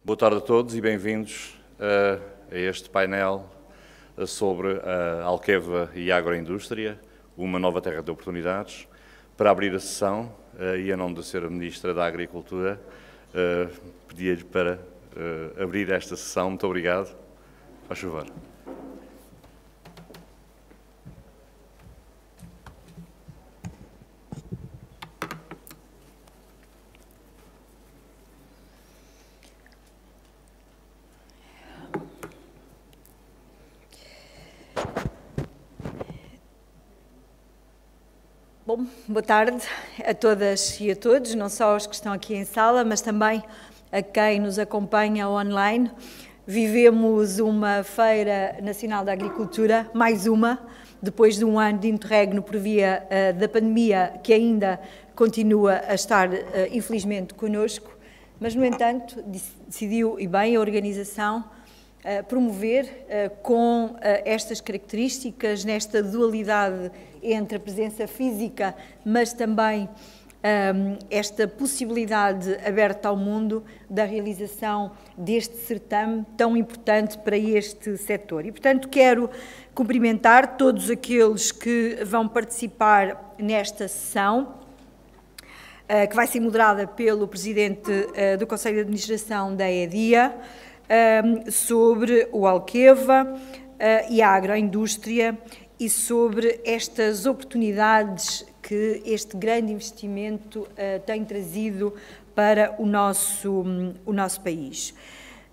Boa tarde a todos e bem-vindos a este painel sobre a Alqueva e a agroindústria, uma nova terra de oportunidades. Para abrir a sessão, e em nome da Sra. Ministra da Agricultura, pedia-lhe para abrir esta sessão. Muito obrigado. Faz favor. Bom, boa tarde a todas e a todos, não só aos que estão aqui em sala, mas também a quem nos acompanha online. Vivemos uma Feira Nacional da Agricultura, mais uma, depois de um ano de interregno por via da pandemia, que ainda continua a estar, infelizmente, connosco, mas, no entanto, decidiu, e bem, a organização promover com estas características, nesta dualidade entre a presença física, mas também esta possibilidade aberta ao mundo da realização deste certame tão importante para este setor. E, portanto, quero cumprimentar todos aqueles que vão participar nesta sessão, que vai ser moderada pelo Presidente do Conselho de Administração da EDIA, sobre o Alqueva e a agroindústria e sobre estas oportunidades que este grande investimento tem trazido para o nosso país.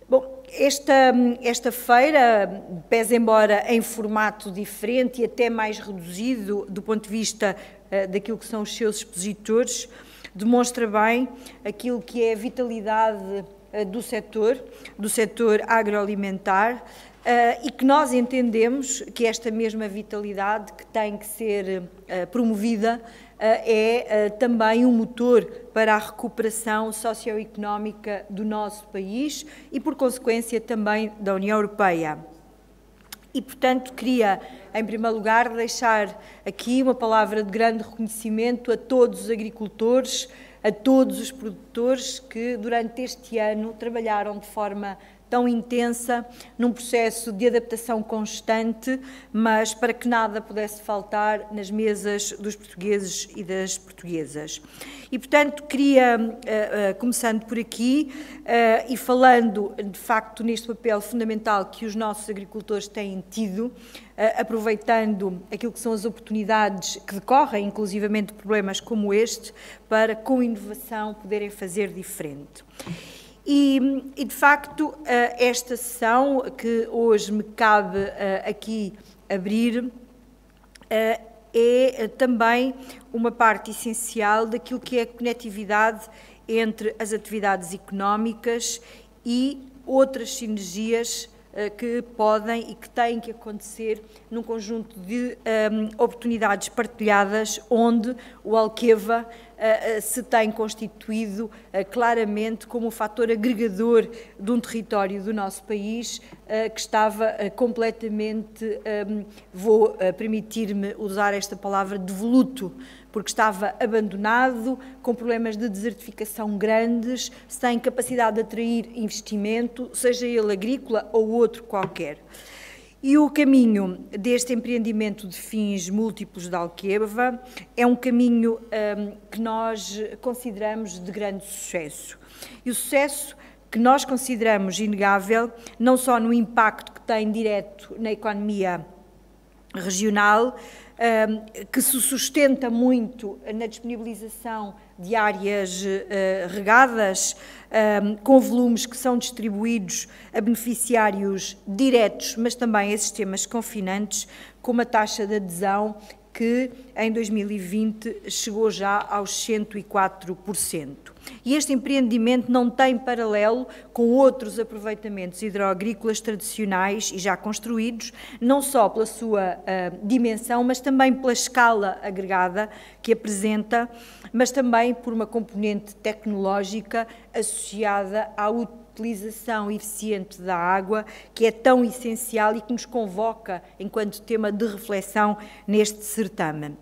Bom, esta feira, pese embora em formato diferente e até mais reduzido do ponto de vista daquilo que são os seus expositores, demonstra bem aquilo que é a vitalidade do setor agroalimentar, e que nós entendemos que esta mesma vitalidade que tem que ser promovida é também um motor para a recuperação socioeconómica do nosso país e, por consequência, também da União Europeia. E, portanto, queria, em primeiro lugar, deixar aqui uma palavra de grande reconhecimento a todos os agricultores, a todos os produtores que durante este ano trabalharam de forma tão intensa, num processo de adaptação constante, mas para que nada pudesse faltar nas mesas dos portugueses e das portuguesas. E, portanto, queria, começando por aqui, e falando, de facto, neste papel fundamental que os nossos agricultores têm tido, aproveitando aquilo que são as oportunidades que decorrem, inclusivamente de problemas como este, para, com inovação, poderem fazer diferente. E, de facto, esta sessão que hoje me cabe aqui abrir é também uma parte essencial daquilo que é a conectividade entre as atividades económicas e outras sinergias que podem e que têm que acontecer num conjunto de oportunidades partilhadas, onde o Alqueva se tem constituído claramente como um fator agregador de um território do nosso país que estava completamente, vou permitir-me usar esta palavra, devoluto, porque estava abandonado, com problemas de desertificação grandes, sem capacidade de atrair investimento, seja ele agrícola ou outro qualquer. E o caminho deste empreendimento de fins múltiplos da Alqueva é um caminho que nós consideramos de grande sucesso. E o sucesso que nós consideramos inegável, não só no impacto que tem direto na economia regional, que se sustenta muito na disponibilização de áreas regadas, com volumes que são distribuídos a beneficiários diretos, mas também a sistemas confinantes, com uma taxa de adesão que em 2020 chegou já aos 104%. E este empreendimento não tem paralelo com outros aproveitamentos hidroagrícolas tradicionais e já construídos, não só pela sua dimensão, mas também pela escala agregada que apresenta, mas também por uma componente tecnológica associada à utilização eficiente da água, que é tão essencial e que nos convoca enquanto tema de reflexão neste certame.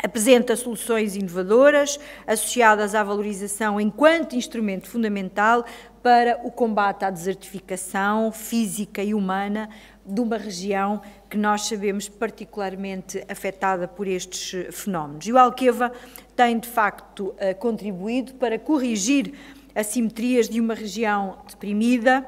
Apresenta soluções inovadoras associadas à valorização enquanto instrumento fundamental para o combate à desertificação física e humana de uma região que nós sabemos particularmente afetada por estes fenómenos. E o Alqueva tem, de facto, contribuído para corrigir assimetrias de uma região deprimida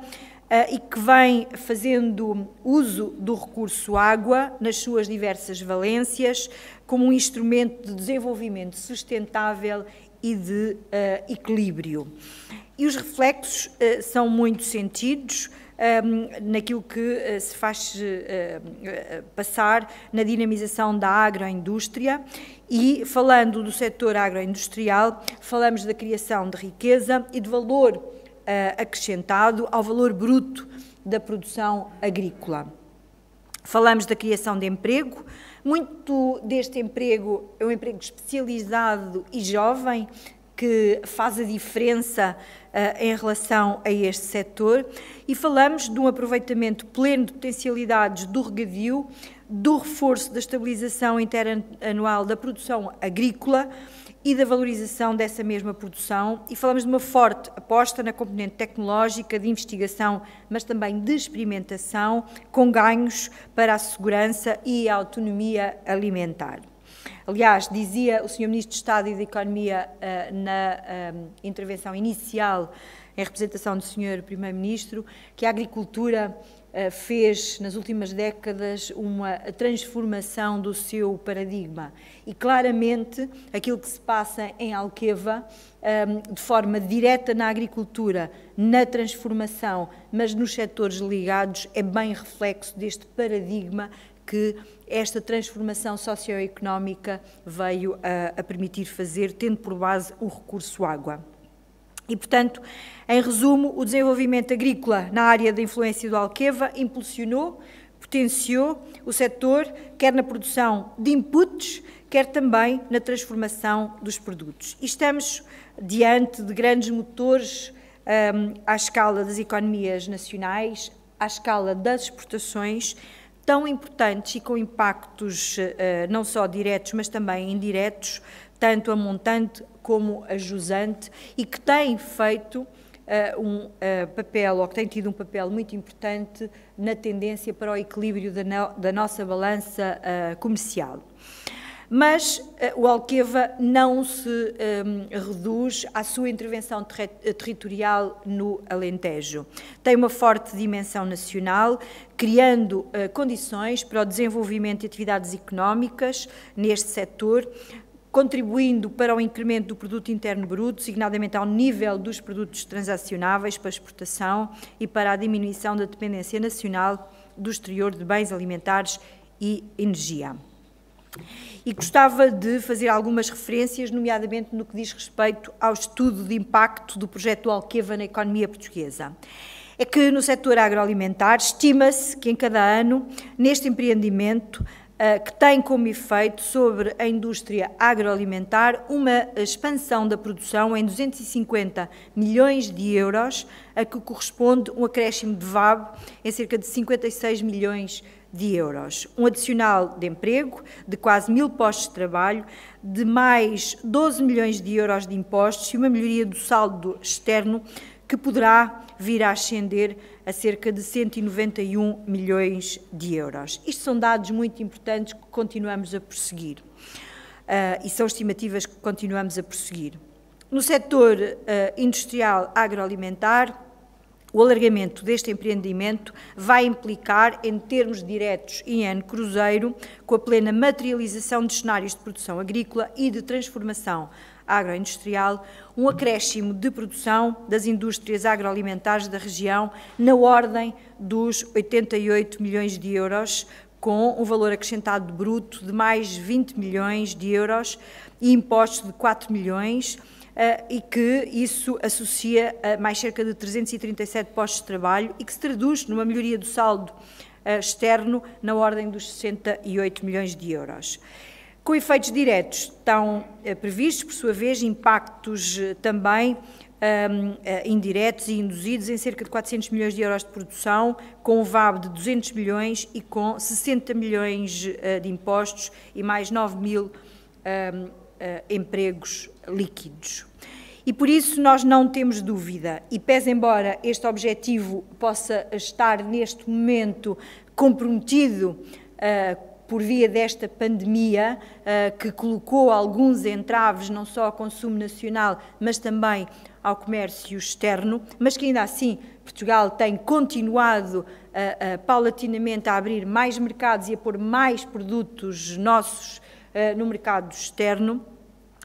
e que vem fazendo uso do recurso água nas suas diversas valências como um instrumento de desenvolvimento sustentável e de equilíbrio. E os reflexos são muito sentidos naquilo que se faz passar na dinamização da agroindústria e, falando do setor agroindustrial, falamos da criação de riqueza e de valor acrescentado ao valor bruto da produção agrícola. Falamos da criação de emprego. Muito deste emprego é um emprego especializado e jovem, que faz a diferença em relação a este setor, e falamos de um aproveitamento pleno de potencialidades do regadio, do reforço da estabilização interanual da produção agrícola e da valorização dessa mesma produção, e falamos de uma forte aposta na componente tecnológica, de investigação, mas também de experimentação, com ganhos para a segurança e a autonomia alimentar. Aliás, dizia o Sr. Ministro de Estado e da Economia na intervenção inicial, em representação do Sr. Primeiro-Ministro, que a agricultura fez, nas últimas décadas, uma transformação do seu paradigma. E, claramente, aquilo que se passa em Alqueva, de forma direta na agricultura, na transformação, mas nos setores ligados, é bem reflexo deste paradigma que esta transformação socioeconómica veio a permitir fazer, tendo por base o recurso água. E, portanto, em resumo, o desenvolvimento agrícola na área da influência do Alqueva impulsionou, potenciou o setor, quer na produção de inputs, quer também na transformação dos produtos. E estamos diante de grandes motores à escala das economias nacionais, à escala das exportações, tão importantes e com impactos não só diretos, mas também indiretos, tanto a montante como a jusante, e que têm feito ou que têm tido um papel muito importante na tendência para o equilíbrio da nossa balança comercial. Mas o Alqueva não se reduz à sua intervenção territorial no Alentejo. Tem uma forte dimensão nacional, criando condições para o desenvolvimento de atividades económicas neste setor, contribuindo para o incremento do produto interno bruto, designadamente ao nível dos produtos transacionáveis para exportação e para a diminuição da dependência nacional do exterior de bens alimentares e energia. E gostava de fazer algumas referências, nomeadamente no que diz respeito ao estudo de impacto do projeto do Alqueva na economia portuguesa. É que no setor agroalimentar estima-se que em cada ano, neste empreendimento, que tem como efeito sobre a indústria agroalimentar uma expansão da produção em 250 milhões de euros, a que corresponde um acréscimo de VAB em cerca de 56 milhões de euros. Um adicional de emprego de quase 1000 postos de trabalho, de mais 12 milhões de euros de impostos e uma melhoria do saldo externo que poderá vir a ascender a cerca de 191 milhões de euros. Isto são dados muito importantes que continuamos a prosseguir e são estimativas que continuamos a prosseguir. No setor industrial agroalimentar, o alargamento deste empreendimento vai implicar, em termos diretos e em ano cruzeiro, com a plena materialização de cenários de produção agrícola e de transformação agroindustrial, um acréscimo de produção das indústrias agroalimentares da região na ordem dos 88 milhões de euros, com um valor acrescentado bruto de mais 20 milhões de euros e impostos de 4 milhões, e que isso associa a mais cerca de 337 postos de trabalho e que se traduz numa melhoria do saldo externo na ordem dos 68 milhões de euros. Com efeitos diretos estão previstos, por sua vez, impactos também indiretos e induzidos em cerca de 400 milhões de euros de produção, com um VAB de 200 milhões e com 60 milhões de impostos e mais 9 mil empregos líquidos. E por isso nós não temos dúvida, e pese embora este objetivo possa estar neste momento comprometido por via desta pandemia, que colocou alguns entraves não só ao consumo nacional, mas também ao comércio externo, mas que ainda assim Portugal tem continuado paulatinamente a abrir mais mercados e a pôr mais produtos nossos no mercado externo.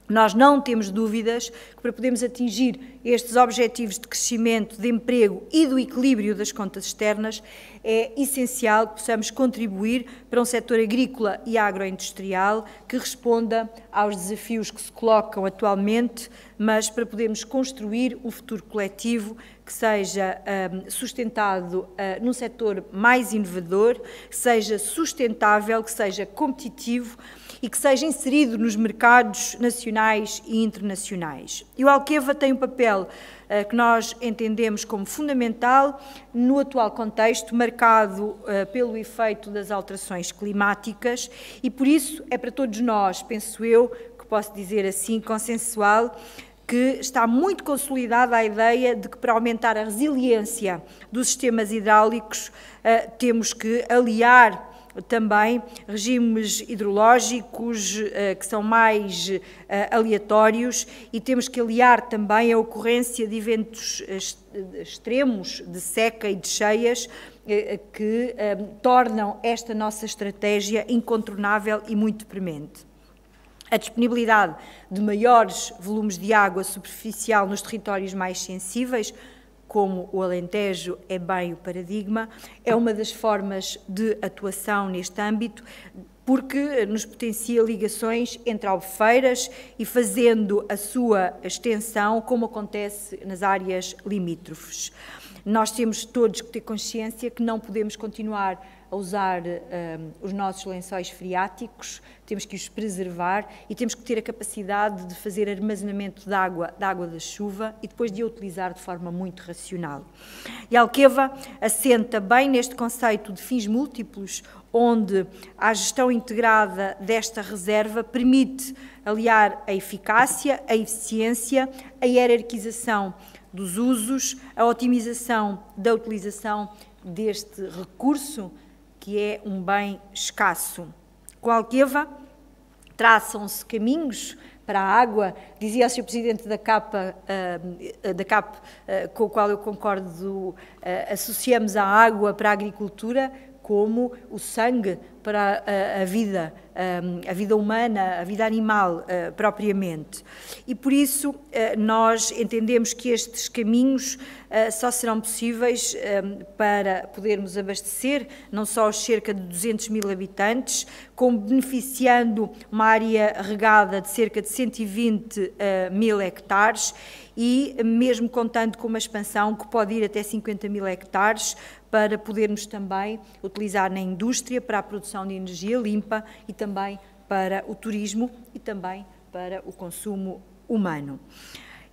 Nós não temos dúvidas que para podermos atingir estes objetivos de crescimento, de emprego e do equilíbrio das contas externas, é essencial que possamos contribuir para um setor agrícola e agroindustrial que responda aos desafios que se colocam atualmente, mas para podermos construir um futuro coletivo que seja sustentado num setor mais inovador, que seja sustentável, que seja competitivo e que seja inserido nos mercados nacionais e internacionais. E o Alqueva tem um papel que nós entendemos como fundamental no atual contexto, marcado pelo efeito das alterações climáticas, e por isso é para todos nós, penso eu, que posso dizer assim, consensual, que está muito consolidada a ideia de que para aumentar a resiliência dos sistemas hidráulicos temos que aliar também regimes hidrológicos que são mais aleatórios e temos que aliar também a ocorrência de eventos extremos de seca e de cheias que tornam esta nossa estratégia incontornável e muito premente. A disponibilidade de maiores volumes de água superficial nos territórios mais sensíveis, como o Alentejo é bem o paradigma, é uma das formas de atuação neste âmbito, porque nos potencia ligações entre albufeiras e fazendo a sua extensão, como acontece nas áreas limítrofes. Nós temos todos que ter consciência que não podemos continuar a usar os nossos lençóis freáticos, temos que os preservar e temos que ter a capacidade de fazer armazenamento da água da chuva e depois de a utilizar de forma muito racional. E a Alqueva assenta bem neste conceito de fins múltiplos, onde a gestão integrada desta reserva permite aliar a eficácia, a eficiência, a hierarquização dos usos, a otimização da utilização deste recurso, que é um bem escasso. Com a Alqueva, traçam-se caminhos para a água, dizia o Sr. Presidente da CAP, com o qual eu concordo, associamos a água para a agricultura como o sangue para a vida humana, a vida animal propriamente. E por isso nós entendemos que estes caminhos só serão possíveis para podermos abastecer não só os cerca de 200 mil habitantes, como beneficiando uma área regada de cerca de 120 mil hectares e mesmo contando com uma expansão que pode ir até 50 mil hectares, para podermos também utilizar na indústria para a produção de energia limpa e também para o turismo e também para o consumo humano.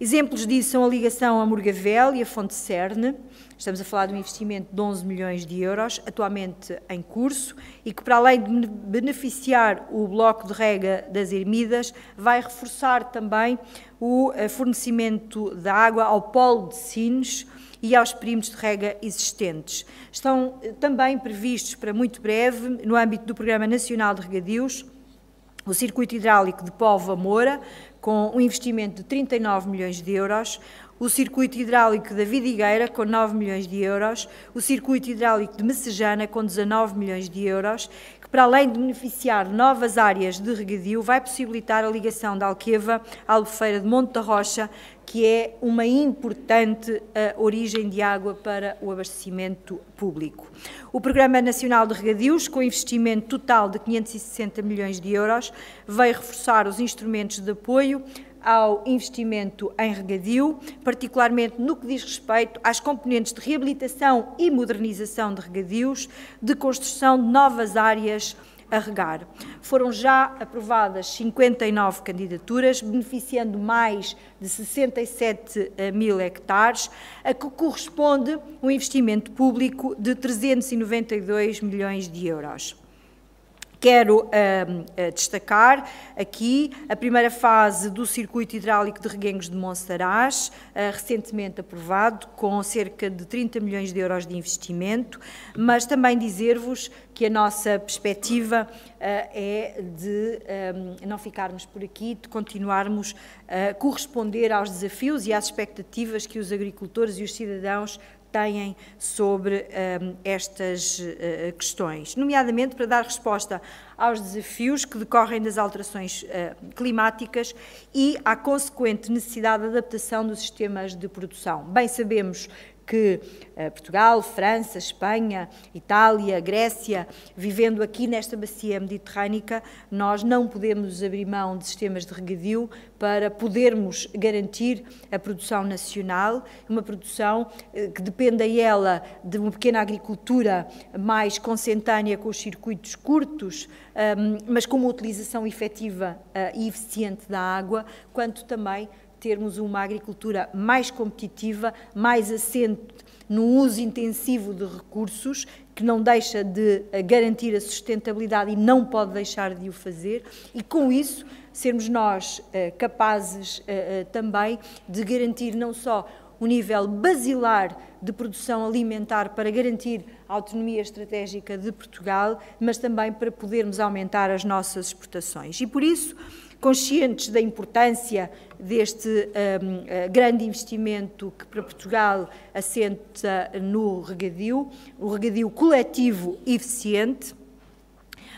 Exemplos disso são a ligação a Morgavel e a Fonte Cerne. Estamos a falar de um investimento de 11 milhões de euros, atualmente em curso, e que, para além de beneficiar o bloco de rega das Ermidas, vai reforçar também o fornecimento de água ao polo de Sines e aos perímetros de rega existentes. Estão também previstos para muito breve, no âmbito do Programa Nacional de Regadios, o circuito hidráulico de Póvoa Moura, com um investimento de 39 milhões de euros, o circuito hidráulico da Vidigueira, com 9 milhões de euros, o circuito hidráulico de Messejana, com 19 milhões de euros, que, para além de beneficiar novas áreas de regadio, vai possibilitar a ligação da Alqueva à Albufeira de Monte da Rocha, que é uma importante origem de água para o abastecimento público. O Programa Nacional de Regadios, com investimento total de 560 milhões de euros, vai reforçar os instrumentos de apoio ao investimento em regadio, particularmente no que diz respeito às componentes de reabilitação e modernização de regadios, de construção de novas áreas a regar. Foram já aprovadas 59 candidaturas, beneficiando mais de 67 mil hectares, a que corresponde um investimento público de 392 milhões de euros. Quero destacar aqui a primeira fase do circuito hidráulico de Reguengos de Monsaraz, recentemente aprovado, com cerca de 30 milhões de euros de investimento, mas também dizer-vos que a nossa perspectiva é de não ficarmos por aqui, de continuarmos a corresponder aos desafios e às expectativas que os agricultores e os cidadãos têm sobre estas questões, nomeadamente para dar resposta aos desafios que decorrem das alterações climáticas e à consequente necessidade de adaptação dos sistemas de produção. Bem sabemos que Portugal, França, Espanha, Itália, Grécia, vivendo aqui nesta bacia mediterrânica, nós não podemos abrir mão de sistemas de regadio para podermos garantir a produção nacional, uma produção que depende a ela de uma pequena agricultura mais consentânea com os circuitos curtos, mas com uma utilização efetiva e eficiente da água, quanto também termos uma agricultura mais competitiva, mais assente no uso intensivo de recursos, que não deixa de garantir a sustentabilidade e não pode deixar de o fazer, e com isso sermos nós capazes também de garantir não só o nível basilar de produção alimentar para garantir a autonomia estratégica de Portugal, mas também para podermos aumentar as nossas exportações. E por isso, conscientes da importância deste grande investimento que para Portugal assenta no regadio, o regadio coletivo e eficiente,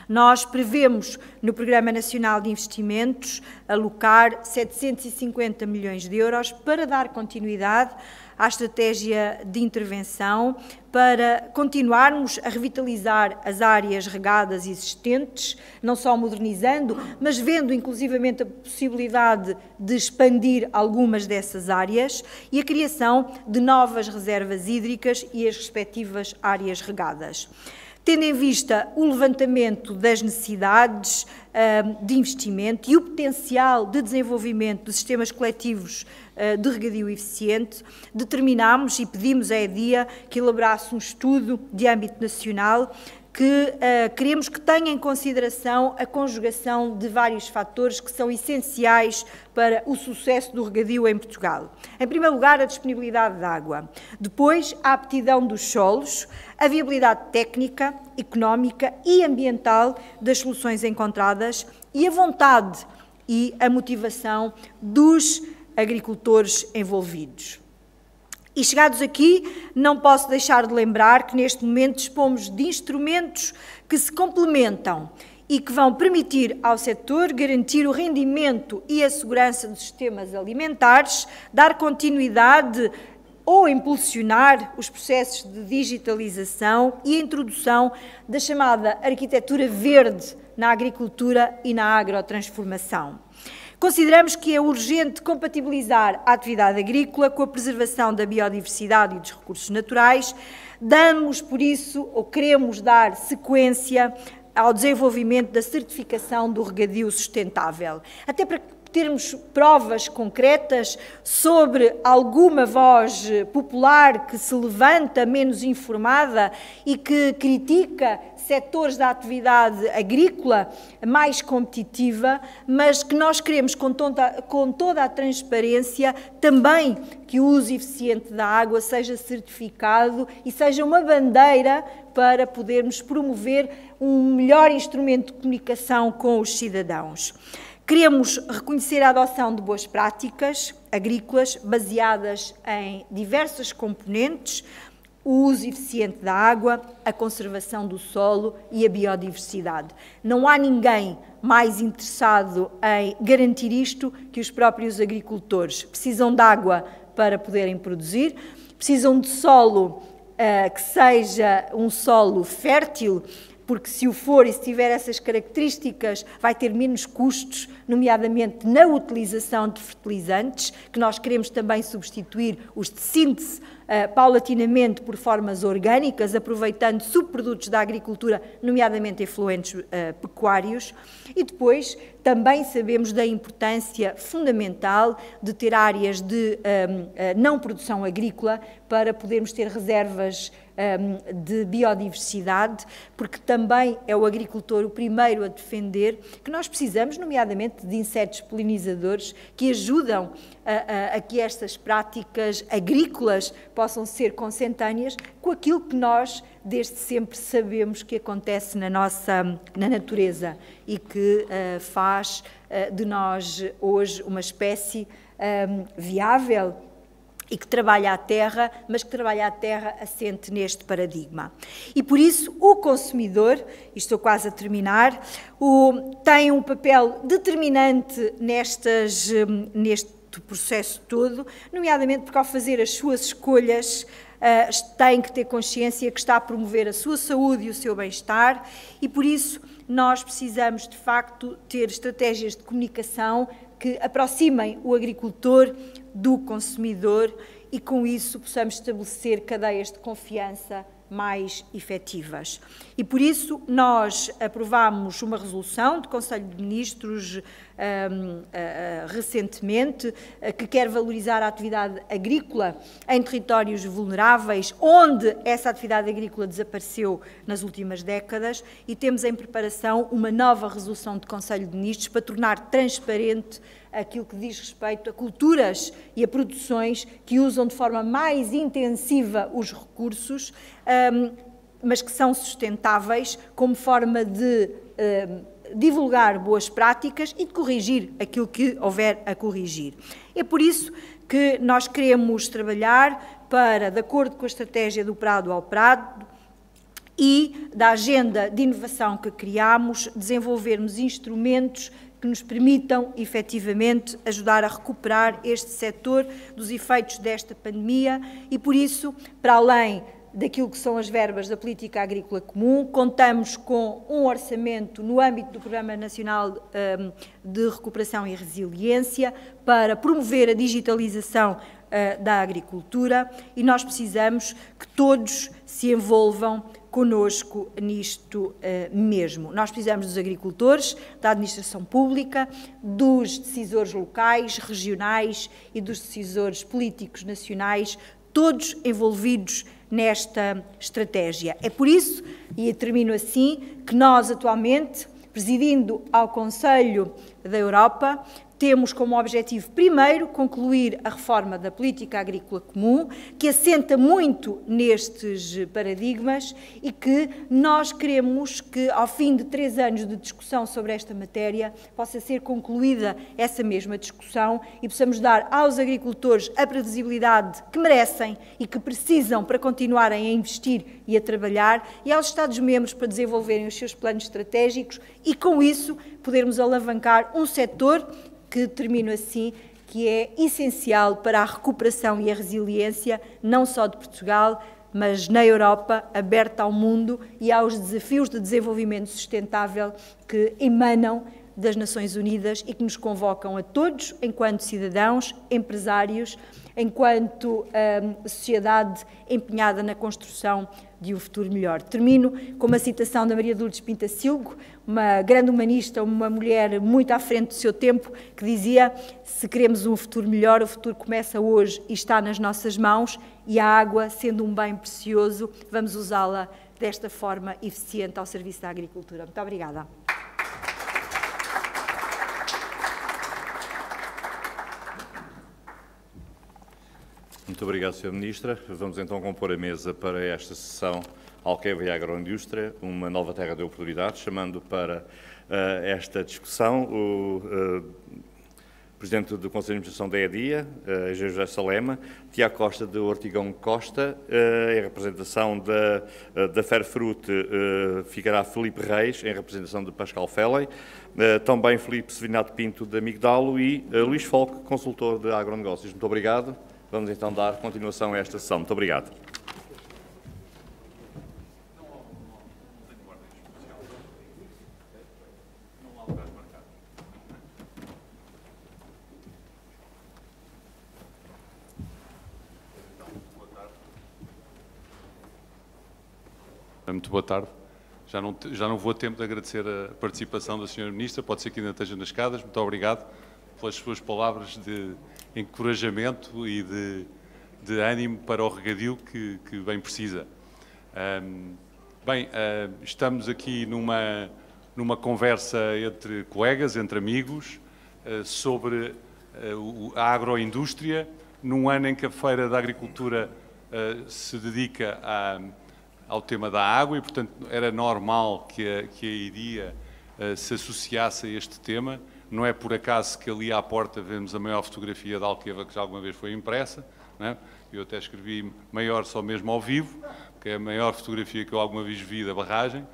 nós prevemos no Programa Nacional de Investimentos alocar 750 milhões de euros para dar continuidade à estratégia de intervenção, para continuarmos a revitalizar as áreas regadas existentes, não só modernizando, mas vendo inclusivamente a possibilidade de expandir algumas dessas áreas e a criação de novas reservas hídricas e as respectivas áreas regadas. Tendo em vista o levantamento das necessidades de investimento e o potencial de desenvolvimento de sistemas coletivos de regadio eficiente, determinámos e pedimos à EDIA que elaborasse um estudo de âmbito nacional que queremos que tenha em consideração a conjugação de vários fatores que são essenciais para o sucesso do regadio em Portugal. Em primeiro lugar, a disponibilidade de água. Depois, a aptidão dos solos, a viabilidade técnica, económica e ambiental das soluções encontradas e a vontade e a motivação dos agricultores envolvidos. E chegados aqui, não posso deixar de lembrar que neste momento dispomos de instrumentos que se complementam e que vão permitir ao setor garantir o rendimento e a segurança dos sistemas alimentares, dar continuidade ou impulsionar os processos de digitalização e a introdução da chamada arquitetura verde na agricultura e na agrotransformação. Consideramos que é urgente compatibilizar a atividade agrícola com a preservação da biodiversidade e dos recursos naturais. Damos, por isso, ou queremos dar sequência ao desenvolvimento da certificação do regadio sustentável, até para termos provas concretas sobre alguma voz popular que se levanta menos informada e que critica setores da atividade agrícola mais competitiva, mas que nós queremos com toda a transparência também que o uso eficiente da água seja certificado e seja uma bandeira para podermos promover um melhor instrumento de comunicação com os cidadãos. Queremos reconhecer a adoção de boas práticas agrícolas baseadas em diversas componentes, o uso eficiente da água, a conservação do solo e a biodiversidade. Não há ninguém mais interessado em garantir isto que os próprios agricultores. Precisam de água para poderem produzir, precisam de solo que seja um solo fértil, porque se o for e se tiver essas características, vai ter menos custos, nomeadamente na utilização de fertilizantes, que nós queremos também substituir os de síntese paulatinamente por formas orgânicas, aproveitando subprodutos da agricultura, nomeadamente efluentes pecuários. E depois também sabemos da importância fundamental de ter áreas de não produção agrícola para podermos ter reservas de biodiversidade, porque também é o agricultor o primeiro a defender que nós precisamos, nomeadamente, de insetos polinizadores que ajudam a que estas práticas agrícolas possam ser consentâneas com aquilo que nós, desde sempre, sabemos que acontece na natureza e que faz de nós, hoje, uma espécie viável e que trabalha a terra, mas que trabalha a terra assente neste paradigma. E por isso o consumidor, e estou quase a terminar, tem um papel determinante neste processo todo, nomeadamente porque ao fazer as suas escolhas tem que ter consciência que está a promover a sua saúde e o seu bem-estar e por isso nós precisamos de facto ter estratégias de comunicação que aproximem o agricultor do consumidor e com isso possamos estabelecer cadeias de confiança mais efetivas. E por isso nós aprovámos uma resolução do Conselho de Ministros recentemente que quer valorizar a atividade agrícola em territórios vulneráveis, onde essa atividade agrícola desapareceu nas últimas décadas e temos em preparação uma nova resolução do Conselho de Ministros para tornar transparente aquilo que diz respeito a culturas e a produções que usam de forma mais intensiva os recursos, mas que são sustentáveis como forma de divulgar boas práticas e de corrigir aquilo que houver a corrigir. É por isso que nós queremos trabalhar para, de acordo com a estratégia do Prado ao Prado e da agenda de inovação que criamos, desenvolvermos instrumentos que nos permitam, efetivamente, ajudar a recuperar este setor dos efeitos desta pandemia e, por isso, para além daquilo que são as verbas da Política Agrícola Comum, contamos com um orçamento no âmbito do Programa Nacional de Recuperação e Resiliência para promover a digitalização da agricultura e nós precisamos que todos se envolvam conosco nisto mesmo. Nós precisamos dos agricultores, da administração pública, dos decisores locais, regionais e dos decisores políticos nacionais, todos envolvidos nesta estratégia. É por isso, e termino assim, que nós atualmente, presidindo ao Conselho da Europa, temos como objetivo, primeiro, concluir a reforma da Política Agrícola Comum, que assenta muito nestes paradigmas e que nós queremos que, ao fim de 3 anos de discussão sobre esta matéria, possa ser concluída essa mesma discussão e possamos dar aos agricultores a previsibilidade que merecem e que precisam para continuarem a investir e a trabalhar e aos Estados-membros para desenvolverem os seus planos estratégicos e, com isso, podermos alavancar um setor que termino assim, que é essencial para a recuperação e a resiliência, não só de Portugal, mas na Europa, aberta ao mundo e aos desafios de desenvolvimento sustentável que emanam das Nações Unidas e que nos convocam a todos, enquanto cidadãos, empresários, enquanto sociedade empenhada na construção de um futuro melhor. Termino com uma citação da Maria de Lourdes Pintacilgo, uma grande humanista, uma mulher muito à frente do seu tempo, que dizia: se queremos um futuro melhor, o futuro começa hoje e está nas nossas mãos, e a água, sendo um bem precioso, vamos usá-la desta forma eficiente ao serviço da agricultura. Muito obrigada. Muito obrigado, Sra. Ministra. Vamos então compor a mesa para esta sessão Alqueva e Agroindústria, uma nova terra de oportunidades, chamando para esta discussão o Presidente do Conselho de Administração da EDIA, Engenheiro José Salema, Tiago Costa de Ortigão Costa, em representação da Fairfruit ficará Filipe Reis, em representação de Pascal Felley, também Filipe Severinato Pinto de Amigdalo e Luís Folque, consultor de agronegócios. Muito obrigado. Vamos então dar continuação a esta sessão. Muito obrigado. Muito boa tarde. Já não vou a tempo de agradecer a participação da Sra. Ministra, pode ser que ainda esteja nas escadas. Muito obrigado pelas suas palavras de encorajamento e de ânimo para o regadio que bem precisa. Estamos aqui numa conversa entre colegas, entre amigos, sobre a agroindústria, num ano em que a Feira da Agricultura se dedica ao tema da água e, portanto, era normal que a IDIA se associasse a este tema. Não é por acaso que ali à porta vemos a maior fotografia de Alqueva que já alguma vez foi impressa, não é? Eu até escrevi maior só mesmo ao vivo, que é a maior fotografia que eu alguma vez vi da barragem.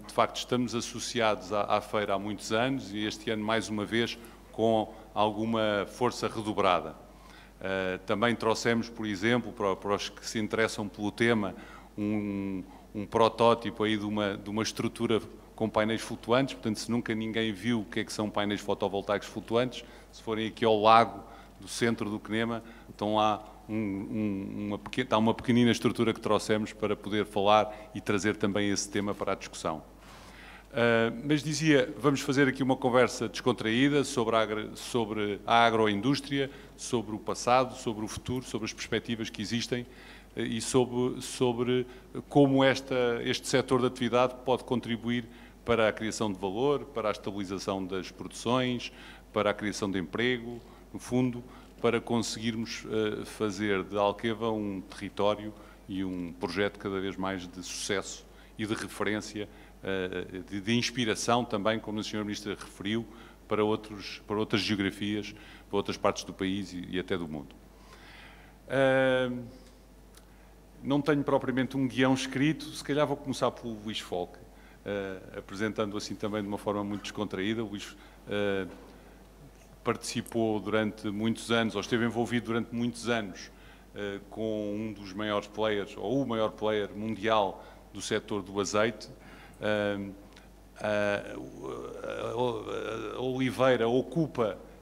De facto, estamos associados à feira há muitos anos e este ano, mais uma vez, com alguma força redobrada. Também trouxemos, por exemplo, para os que se interessam pelo tema, um protótipo aí de uma estrutura com painéis flutuantes. Portanto, se nunca ninguém viu o que é que são painéis fotovoltaicos flutuantes, se forem aqui ao lago do centro do CNEMA, estão lá está uma pequenina estrutura que trouxemos para poder falar e trazer também esse tema para a discussão. Mas dizia, vamos fazer aqui uma conversa descontraída sobre a agroindústria, sobre o passado, sobre o futuro, sobre as perspectivas que existem e sobre como este setor de atividade pode contribuir para a criação de valor, para a estabilização das produções, para a criação de emprego, no fundo, para conseguirmos fazer de Alqueva um território e um projeto cada vez mais de sucesso e de referência, de inspiração também, como a Sra. Ministra referiu, para outras geografias, para outras partes do país e até do mundo. Não tenho propriamente um guião escrito, se calhar vou começar pelo Luís Folque, apresentando assim também de uma forma muito descontraída. O Luís participou durante muitos anos, ou esteve envolvido durante muitos anos com um dos maiores players, ou o maior player mundial do setor do azeite. A oliveira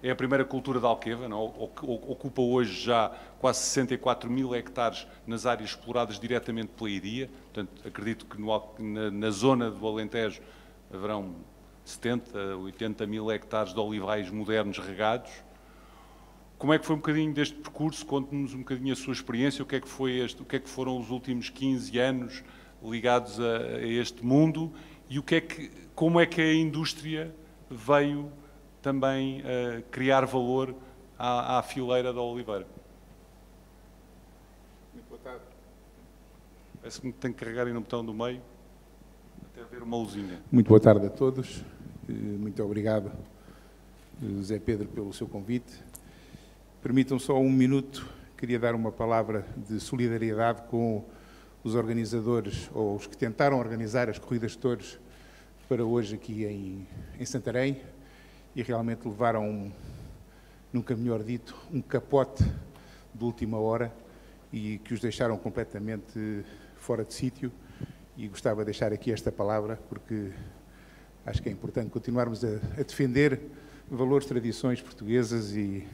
é a primeira cultura de Alqueva, não? Ocupa hoje já quase 64 mil hectares nas áreas exploradas diretamente pela IDIA. Portanto, acredito que na zona do Alentejo haverão 70, 80 mil hectares de olivais modernos regados. Como é que foi um bocadinho deste percurso? Conte-nos um bocadinho a sua experiência, o que é que foram os últimos 15 anos ligados a este mundo e como é que a indústria veio também criar valor à fileira da oliveira. Muito boa tarde. Parece-me que tem que carregar aí no botão do meio até ver uma luzinha. Muito boa tarde a todos. Muito obrigado, Zé Pedro, pelo seu convite. Permitam só um minuto, queria dar uma palavra de solidariedade com os organizadores, ou os que tentaram organizar as corridas de touros para hoje aqui em Santarém, e realmente levaram, nunca melhor dito, um capote de última hora e que os deixaram completamente fora de sítio. E gostava de deixar aqui esta palavra, porque acho que é importante continuarmos a defender valores, tradições portuguesas e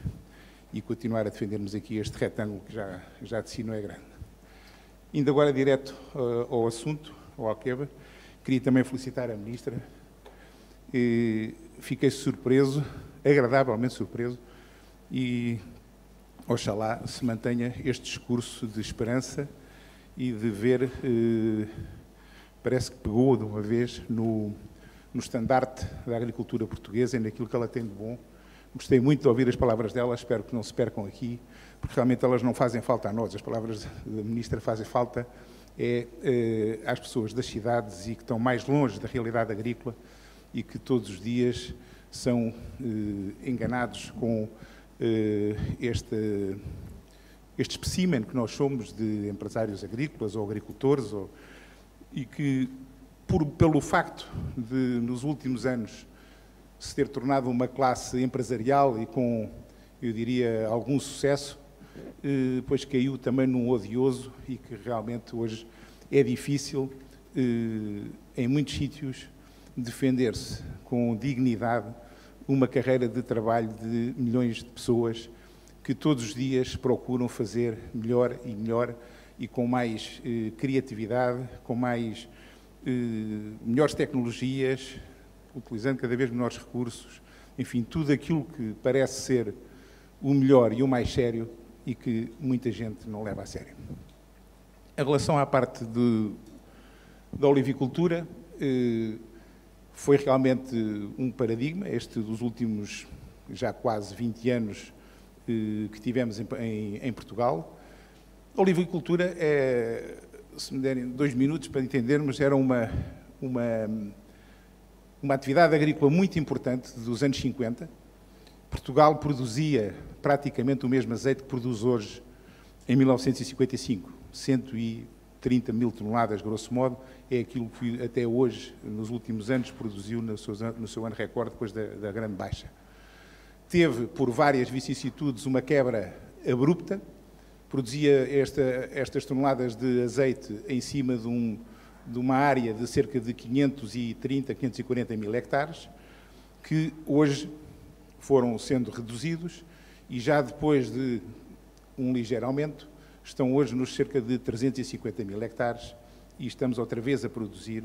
continuar a defendermos aqui este retângulo que já de si não é grande. Indo agora direto ao assunto, ao Alqueva, queria também felicitar a Ministra. Fiquei surpreso, agradavelmente surpreso, e oxalá se mantenha este discurso de esperança e de ver, parece que pegou de uma vez no estandarte da agricultura portuguesa e naquilo que ela tem de bom. Gostei muito de ouvir as palavras dela, espero que não se percam aqui, porque realmente elas não fazem falta a nós. As palavras da Ministra fazem falta às pessoas das cidades e que estão mais longe da realidade agrícola e que todos os dias são enganados com este espécimen que nós somos de empresários agrícolas ou agricultores, e que, pelo facto de, nos últimos anos, se ter tornado uma classe empresarial e com, eu diria, algum sucesso, depois caiu também num odioso e que realmente hoje é difícil, em muitos sítios, defender-se com dignidade uma carreira de trabalho de milhões de pessoas que todos os dias procuram fazer melhor e melhor e com mais criatividade, com mais melhores tecnologias, utilizando cada vez menores recursos, enfim, tudo aquilo que parece ser o melhor e o mais sério e que muita gente não leva a sério. Em relação à parte da olivicultura, foi realmente um paradigma, este dos últimos já quase 20 anos que tivemos em Portugal. A olivicultura, se me derem 2 minutos para entendermos, era uma atividade agrícola muito importante dos anos 50. Portugal produzia praticamente o mesmo azeite que produz hoje em 1955, 130 mil toneladas, grosso modo, é aquilo que até hoje, nos últimos anos, produziu no seu ano recorde, depois da grande baixa. Teve, por várias vicissitudes, uma quebra abrupta, produzia estas toneladas de azeite em cima de uma área de cerca de 530, 540 mil hectares, que hoje foram sendo reduzidos e já depois de um ligeiro aumento, estão hoje nos cerca de 350 mil hectares e estamos outra vez a produzir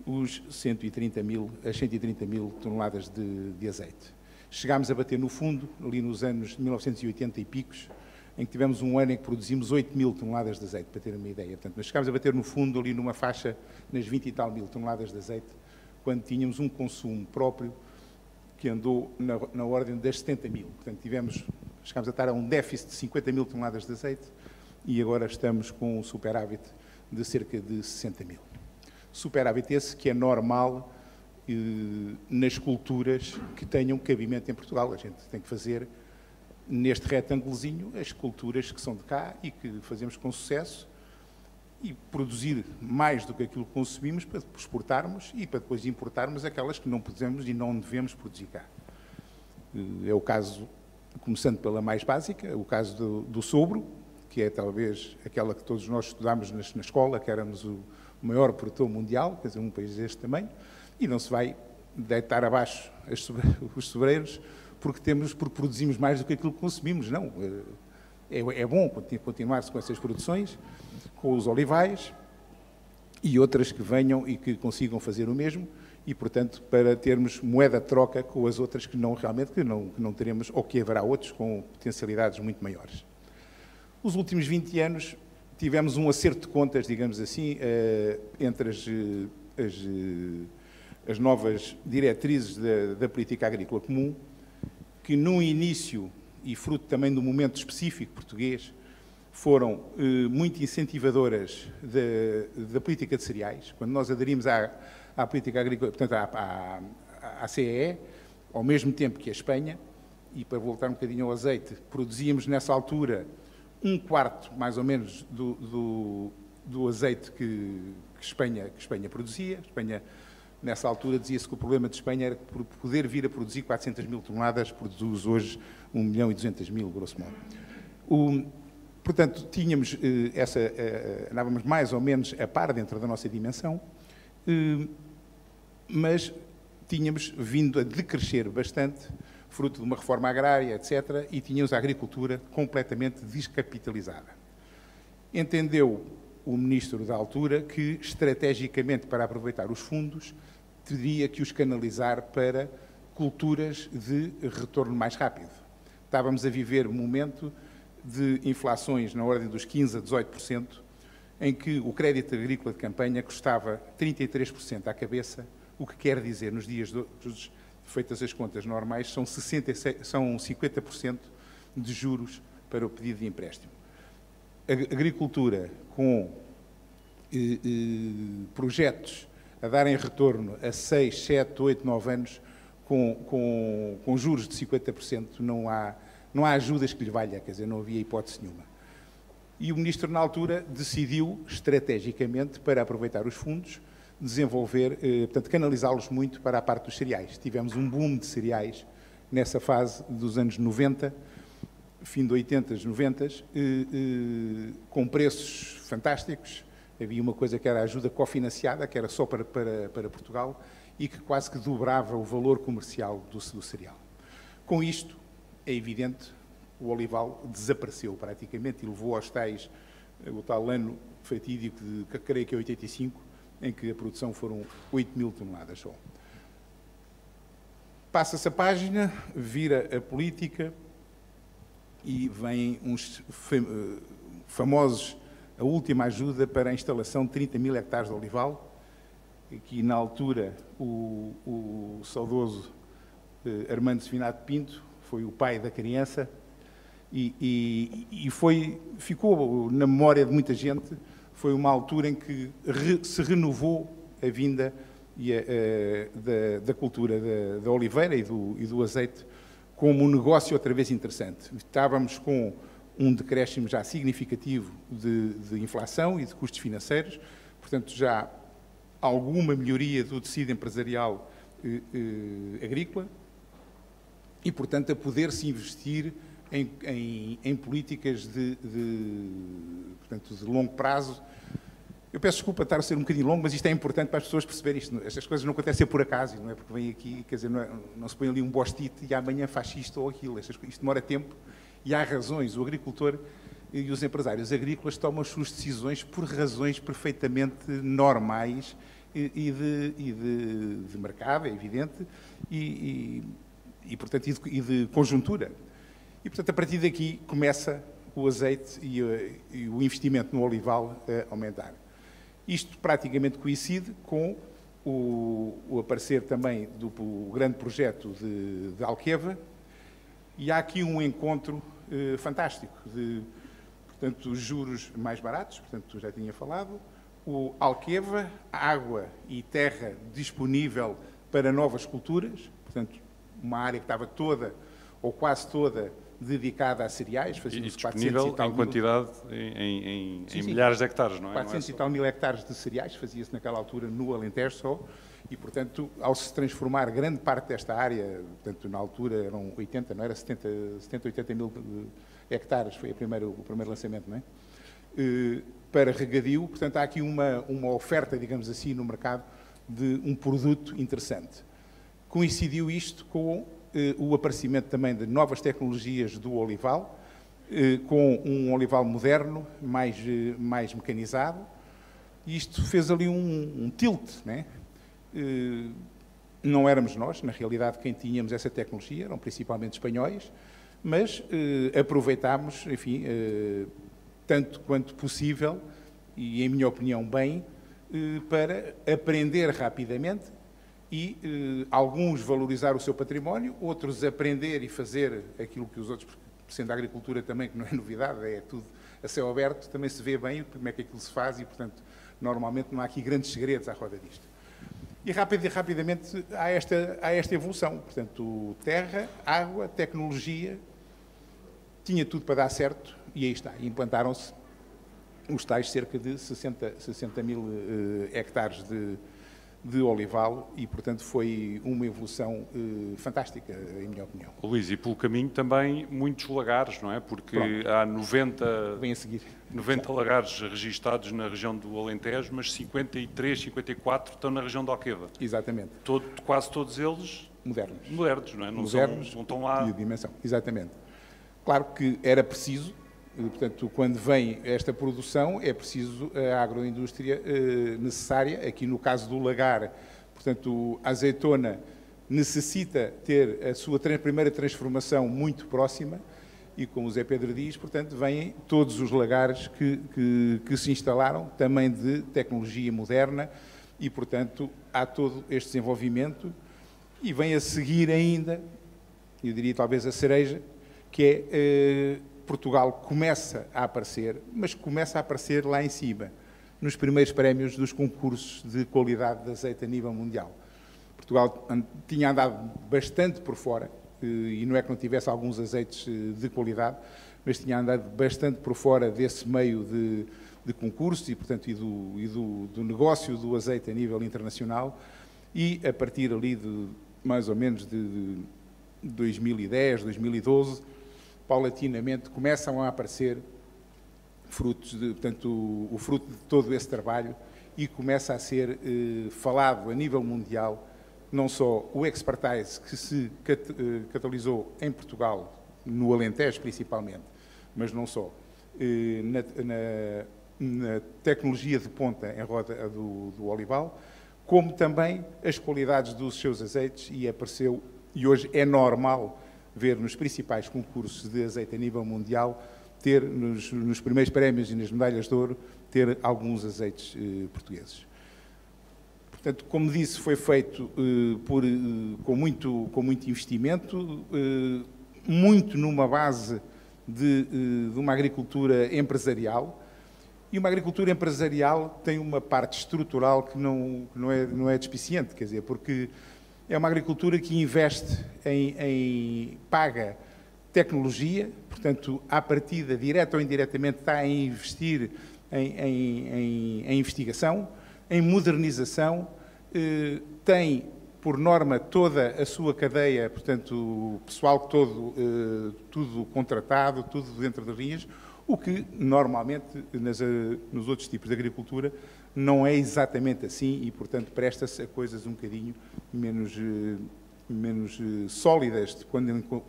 as 130 mil toneladas de azeite. Chegámos a bater no fundo, ali nos anos de 1980 e picos, em que tivemos um ano em que produzimos 8 mil toneladas de azeite, para ter uma ideia. Portanto, nós chegámos a bater no fundo, ali numa faixa, nas 20 e tal mil toneladas de azeite, quando tínhamos um consumo próprio que andou na ordem das 70 mil. Portanto, chegámos a estar a um déficit de 50 mil toneladas de azeite e agora estamos com um superávit de cerca de 60 mil. Superávit esse que é normal nas culturas que tenham cabimento em Portugal. A gente tem que fazer, neste retângulozinho, as culturas que são de cá e que fazemos com sucesso e produzir mais do que aquilo que consumimos para exportarmos e para depois importarmos aquelas que não podemos e não devemos produzir cá. É o caso, começando pela mais básica, o caso do sobro, que é talvez aquela que todos nós estudámos na escola, que éramos o maior produtor mundial, quer dizer, um país deste tamanho, e não se vai deitar abaixo os sobreiros porque produzimos mais do que aquilo que consumimos. Não, é bom continuar-se com essas produções, com os olivais e outras que venham e que consigam fazer o mesmo e, portanto, para termos moeda de troca com as outras que não teremos, ou que haverá outros com potencialidades muito maiores. Os últimos 20 anos tivemos um acerto de contas, digamos assim, entre as novas diretrizes da política agrícola comum, que no início, e fruto também do momento específico português, foram muito incentivadoras da política de cereais. Quando nós aderimos à política agrícola, portanto, à CEE, ao mesmo tempo que a Espanha, e para voltar um bocadinho ao azeite, produzíamos nessa altura 1/4, mais ou menos, do azeite que Espanha produzia. Espanha, nessa altura, dizia-se que o problema de Espanha era que, por poder vir a produzir 400 mil toneladas, produz hoje 1.200.000, grosso modo. Portanto, tínhamos andávamos mais ou menos a par dentro da nossa dimensão, mas tínhamos vindo a decrescer bastante, fruto de uma reforma agrária, etc., e tínhamos a agricultura completamente descapitalizada. Entendeu o ministro da altura que, estrategicamente, para aproveitar os fundos, teria que os canalizar para culturas de retorno mais rápido. Estávamos a viver um momento de inflações na ordem dos 15% a 18%, em que o crédito agrícola de campanha custava 33% à cabeça, o que quer dizer, nos dias feitas as contas normais, são 50% de juros para o pedido de empréstimo. A agricultura com projetos a darem retorno a 6, 7, 8, 9 anos, com juros de 50%, não há ajudas que lhe valha, quer dizer, não havia hipótese nenhuma. E o Ministro, na altura, decidiu, estrategicamente, para aproveitar os fundos, desenvolver, portanto, canalizá-los muito para a parte dos cereais. Tivemos um boom de cereais nessa fase dos anos 90, fim de 80, 90, com preços fantásticos. Havia uma coisa que era a ajuda cofinanciada, que era só para Portugal, e que quase que dobrava o valor comercial do cereal. Com isto, é evidente, o olival desapareceu praticamente e levou aos tais, o tal ano fatídico de, creio que é 85, em que a produção foram 8 mil toneladas só. Passa-se a página, vira a política e vêm uns famosos a última ajuda para a instalação de 30 mil hectares de olival, que na altura o saudoso Armando Sefinato Pinto foi o pai da criança e ficou na memória de muita gente. Foi uma altura em que se renovou a vinda da cultura da oliveira e do azeite como um negócio outra vez interessante. Estávamos com um decréscimo já significativo de inflação e de custos financeiros, portanto já alguma melhoria do tecido empresarial agrícola e, portanto, a poder-se investir em políticas de longo prazo. Eu peço desculpa estar a ser um bocadinho longo, mas isto é importante para as pessoas perceberem isto. Estas coisas não acontecem por acaso, não é porque vem aqui, quer dizer, não se põe ali um post-it e amanhã faz isto ou aquilo. Isto demora tempo e há razões. O agricultor e os empresários agrícolas tomam as suas decisões por razões perfeitamente normais e de mercado, é evidente, e de conjuntura. E, portanto, a partir daqui começa o azeite e o investimento no olival a aumentar. Isto praticamente coincide com o aparecer também do grande projeto de Alqueva, e há aqui um encontro fantástico de, portanto, juros mais baratos, portanto, já tinha falado, o Alqueva, água e terra disponível para novas culturas, portanto, uma área que estava toda, ou quase toda, dedicada a cereais, fazia-se 400 e tal em quantidade, em milhares de hectares, não é? 400 e tal mil hectares de cereais, fazia-se naquela altura no Alentejo só, e, portanto, ao se transformar grande parte desta área, portanto, na altura eram 80, não era 70, 80 mil hectares, foi o primeiro lançamento, não é? Para regadio, portanto, há aqui uma oferta, digamos assim, no mercado de um produto interessante. Coincidiu isto com o aparecimento também de novas tecnologias do olival, com um olival moderno, mais mecanizado, e isto fez ali um tilt, né? Não éramos nós, na realidade, quem tínhamos essa tecnologia, eram principalmente espanhóis, mas aproveitámos, enfim, tanto quanto possível, e, em minha opinião, bem, para aprender rapidamente e alguns valorizar o seu património, outros aprender e fazer aquilo que os outros, sendo a agricultura também, que não é novidade, é tudo a céu aberto, também se vê bem como é que aquilo se faz e, portanto, normalmente não há aqui grandes segredos à roda disto. E rapidamente há esta evolução, portanto, terra, água, tecnologia, tinha tudo para dar certo e aí está, implantaram-se os tais cerca de 60 mil hectares de olival e, portanto, foi uma evolução fantástica, em minha opinião. Luís, e pelo caminho também muitos lagares, não é? Porque pronto, há 90 lagares registados na região do Alentejo, mas 53, 54 estão na região de Alqueva. Exatamente. Quase todos eles modernos, não é? Não estão lá... E de dimensão, exatamente. Claro que era preciso, portanto, quando vem esta produção, é preciso a agroindústria necessária. Aqui no caso do lagar, portanto, a azeitona necessita ter a sua primeira transformação muito próxima e, como o Zé Pedro diz, portanto, vêm todos os lagares que se instalaram, também de tecnologia moderna e, portanto, há todo este desenvolvimento e vem a seguir ainda, eu diria talvez a cereja, que é... Portugal começa a aparecer, mas começa a aparecer lá em cima, nos primeiros prémios dos concursos de qualidade de azeite a nível mundial. Portugal tinha andado bastante por fora, e não é que não tivesse alguns azeites de qualidade, mas tinha andado bastante por fora desse meio de concursos e, portanto, do negócio do azeite a nível internacional, e a partir ali de, mais ou menos, de 2010, 2012, paulatinamente começam a aparecer frutos, portanto, o fruto de todo esse trabalho e começa a ser falado a nível mundial, não só o expertise que se catalisou em Portugal, no Alentejo principalmente, mas não só, na tecnologia de ponta em roda do olival, como também as qualidades dos seus azeites, e apareceu, e hoje é normal ver nos principais concursos de azeite a nível mundial, ter, nos primeiros prémios e nas medalhas de ouro, ter alguns azeites portugueses. Portanto, como disse, foi feito com muito investimento, muito numa base de uma agricultura empresarial, e uma agricultura empresarial tem uma parte estrutural que não é despiciente, quer dizer, porque é uma agricultura que investe paga tecnologia, portanto, à partida, direta ou indiretamente, está a investir em investigação, em modernização, tem, por norma, toda a sua cadeia, portanto, o pessoal todo, tudo contratado, tudo dentro das linhas, o que, normalmente, nos outros tipos de agricultura, não é exatamente assim e, portanto, presta-se a coisas um bocadinho menos sólidas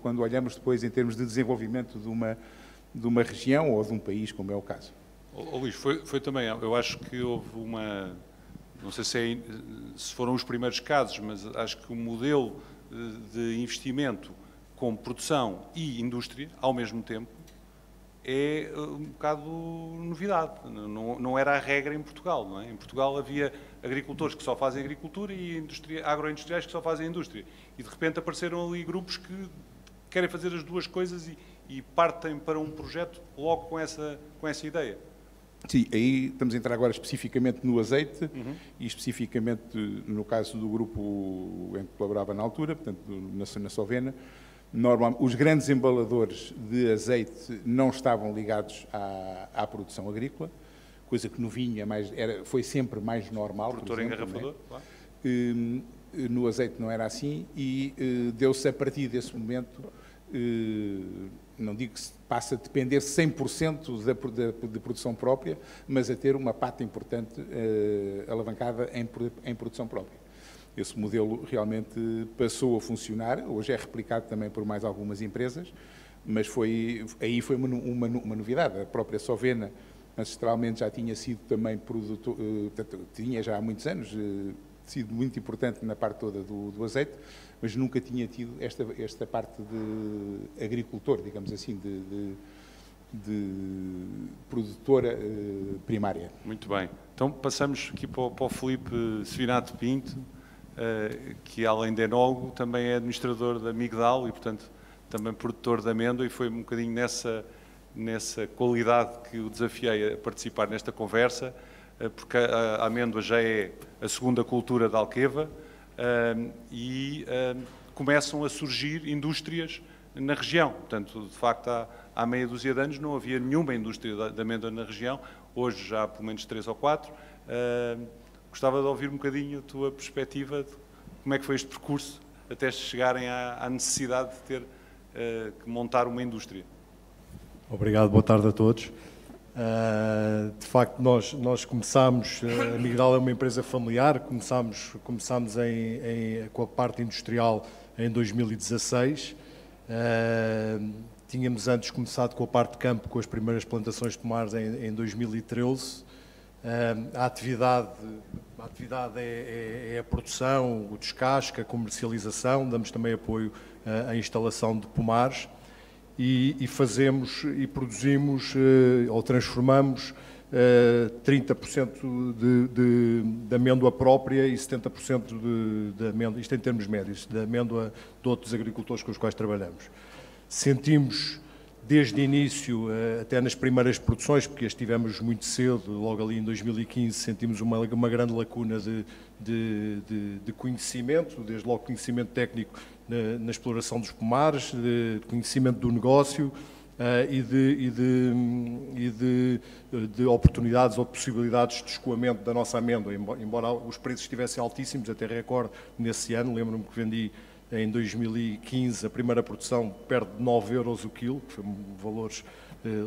quando olhamos depois em termos de desenvolvimento de uma região ou de um país, como é o caso. Luís, foi também, eu acho que houve uma, não sei se foram os primeiros casos, mas acho que o modelo de investimento com produção e indústria, ao mesmo tempo, é um bocado novidade. Não era a regra em Portugal, não é? Em Portugal havia agricultores que só fazem agricultura e agroindustriais que só fazem indústria. E de repente apareceram ali grupos que querem fazer as duas coisas e partem para um projeto logo com essa ideia. Sim, aí estamos a entrar agora especificamente no azeite e especificamente no caso do grupo em que colaborava na altura, portanto, na Sovena. Normalmente, os grandes embaladores de azeite não estavam ligados à produção agrícola, coisa que no vinho foi sempre mais normal. Produtor engarrafador, claro. No azeite não era assim e deu-se a partir desse momento, não digo que passa a depender 100% de produção própria, mas a ter uma pata importante alavancada em produção própria. Esse modelo realmente passou a funcionar, hoje é replicado também por mais algumas empresas, mas aí foi uma novidade. A própria Sovena, ancestralmente, já tinha sido também produtor, tinha já há muitos anos sido muito importante na parte toda do azeite, mas nunca tinha tido esta parte de agricultor, digamos assim, de produtora primária. Muito bem. Então passamos aqui para o Filipe Sevinato Pinto, que além de enólogo também é administrador da Migdal e, portanto, também produtor de amêndoa, e foi um bocadinho nessa qualidade que o desafiei a participar nesta conversa, porque a amêndoa já é a segunda cultura da Alqueva e começam a surgir indústrias na região. Portanto, de facto, há meia dúzia de anos não havia nenhuma indústria de amêndoa na região, hoje já há pelo menos 3 ou 4. Gostava de ouvir um bocadinho a tua perspectiva de como é que foi este percurso até chegarem à necessidade de ter que montar uma indústria. Obrigado, boa tarde a todos. De facto, nós começámos, a Migdal é uma empresa familiar, começámos com a parte industrial em 2016. Tínhamos antes começado com a parte de campo, com as primeiras plantações de pomares em 2013. A atividade é a produção, o descasque, a comercialização, damos também apoio à instalação de pomares e fazemos e produzimos ou transformamos 30% de amêndoa própria e 70% de amêndoa, isto em termos médios, de amêndoa de outros agricultores com os quais trabalhamos. Sentimos desde o início, até nas primeiras produções, porque as tivemos muito cedo, logo ali em 2015, sentimos uma grande lacuna de conhecimento, desde logo conhecimento técnico na exploração dos pomares, de conhecimento do negócio e de oportunidades ou possibilidades de escoamento da nossa amêndoa, embora os preços estivessem altíssimos, até recorde nesse ano, lembro-me que vendi em 2015, a primeira produção, perto de 9 euros o quilo, que foram valores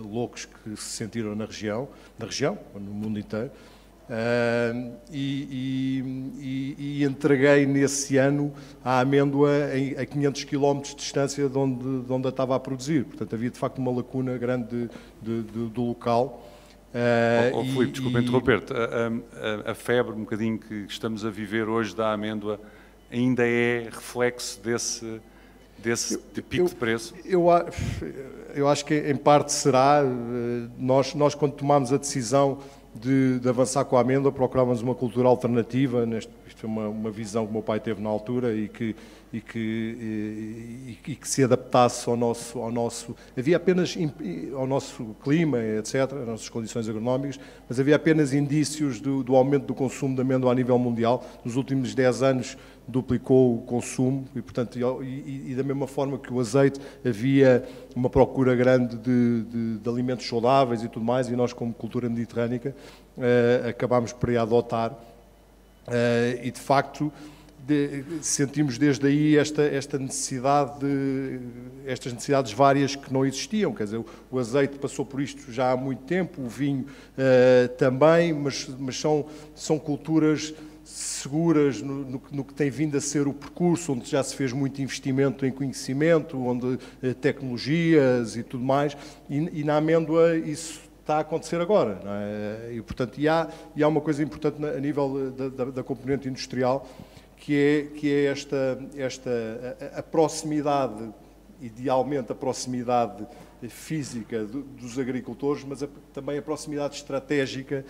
loucos que se sentiram na região, no mundo inteiro. E entreguei nesse ano a amêndoa a 500 km de distância de onde a estava a produzir. Portanto, havia de facto uma lacuna grande do local. Filipe, desculpa interromper-te. A febre, um bocadinho que estamos a viver hoje da amêndoa, ainda é reflexo desse pico de preço? Eu acho que em parte será. Nós quando tomámos a decisão de avançar com a amêndoa, procurávamos uma cultura alternativa. Isto é uma visão que o meu pai teve na altura e que se adaptasse ao nosso havia apenas ao nosso clima, etc., às nossas condições agronómicas, mas havia apenas indícios do aumento do consumo de amêndoa a nível mundial. Nos últimos 10 anos duplicou o consumo e, portanto, e da mesma forma que o azeite, havia uma procura grande de alimentos saudáveis e tudo mais, e nós, como cultura mediterrânica, acabámos por adotar e, de facto, sentimos desde aí estas necessidades várias que não existiam. Quer dizer, o azeite passou por isto já há muito tempo, o vinho também, mas são culturas seguras no que tem vindo a ser o percurso, onde já se fez muito investimento em conhecimento, onde tecnologias e tudo mais, e na amêndoa isso está a acontecer agora, não é? E, portanto, há uma coisa importante a nível da componente industrial, que é a proximidade, idealmente a proximidade física dos agricultores, mas também a proximidade estratégica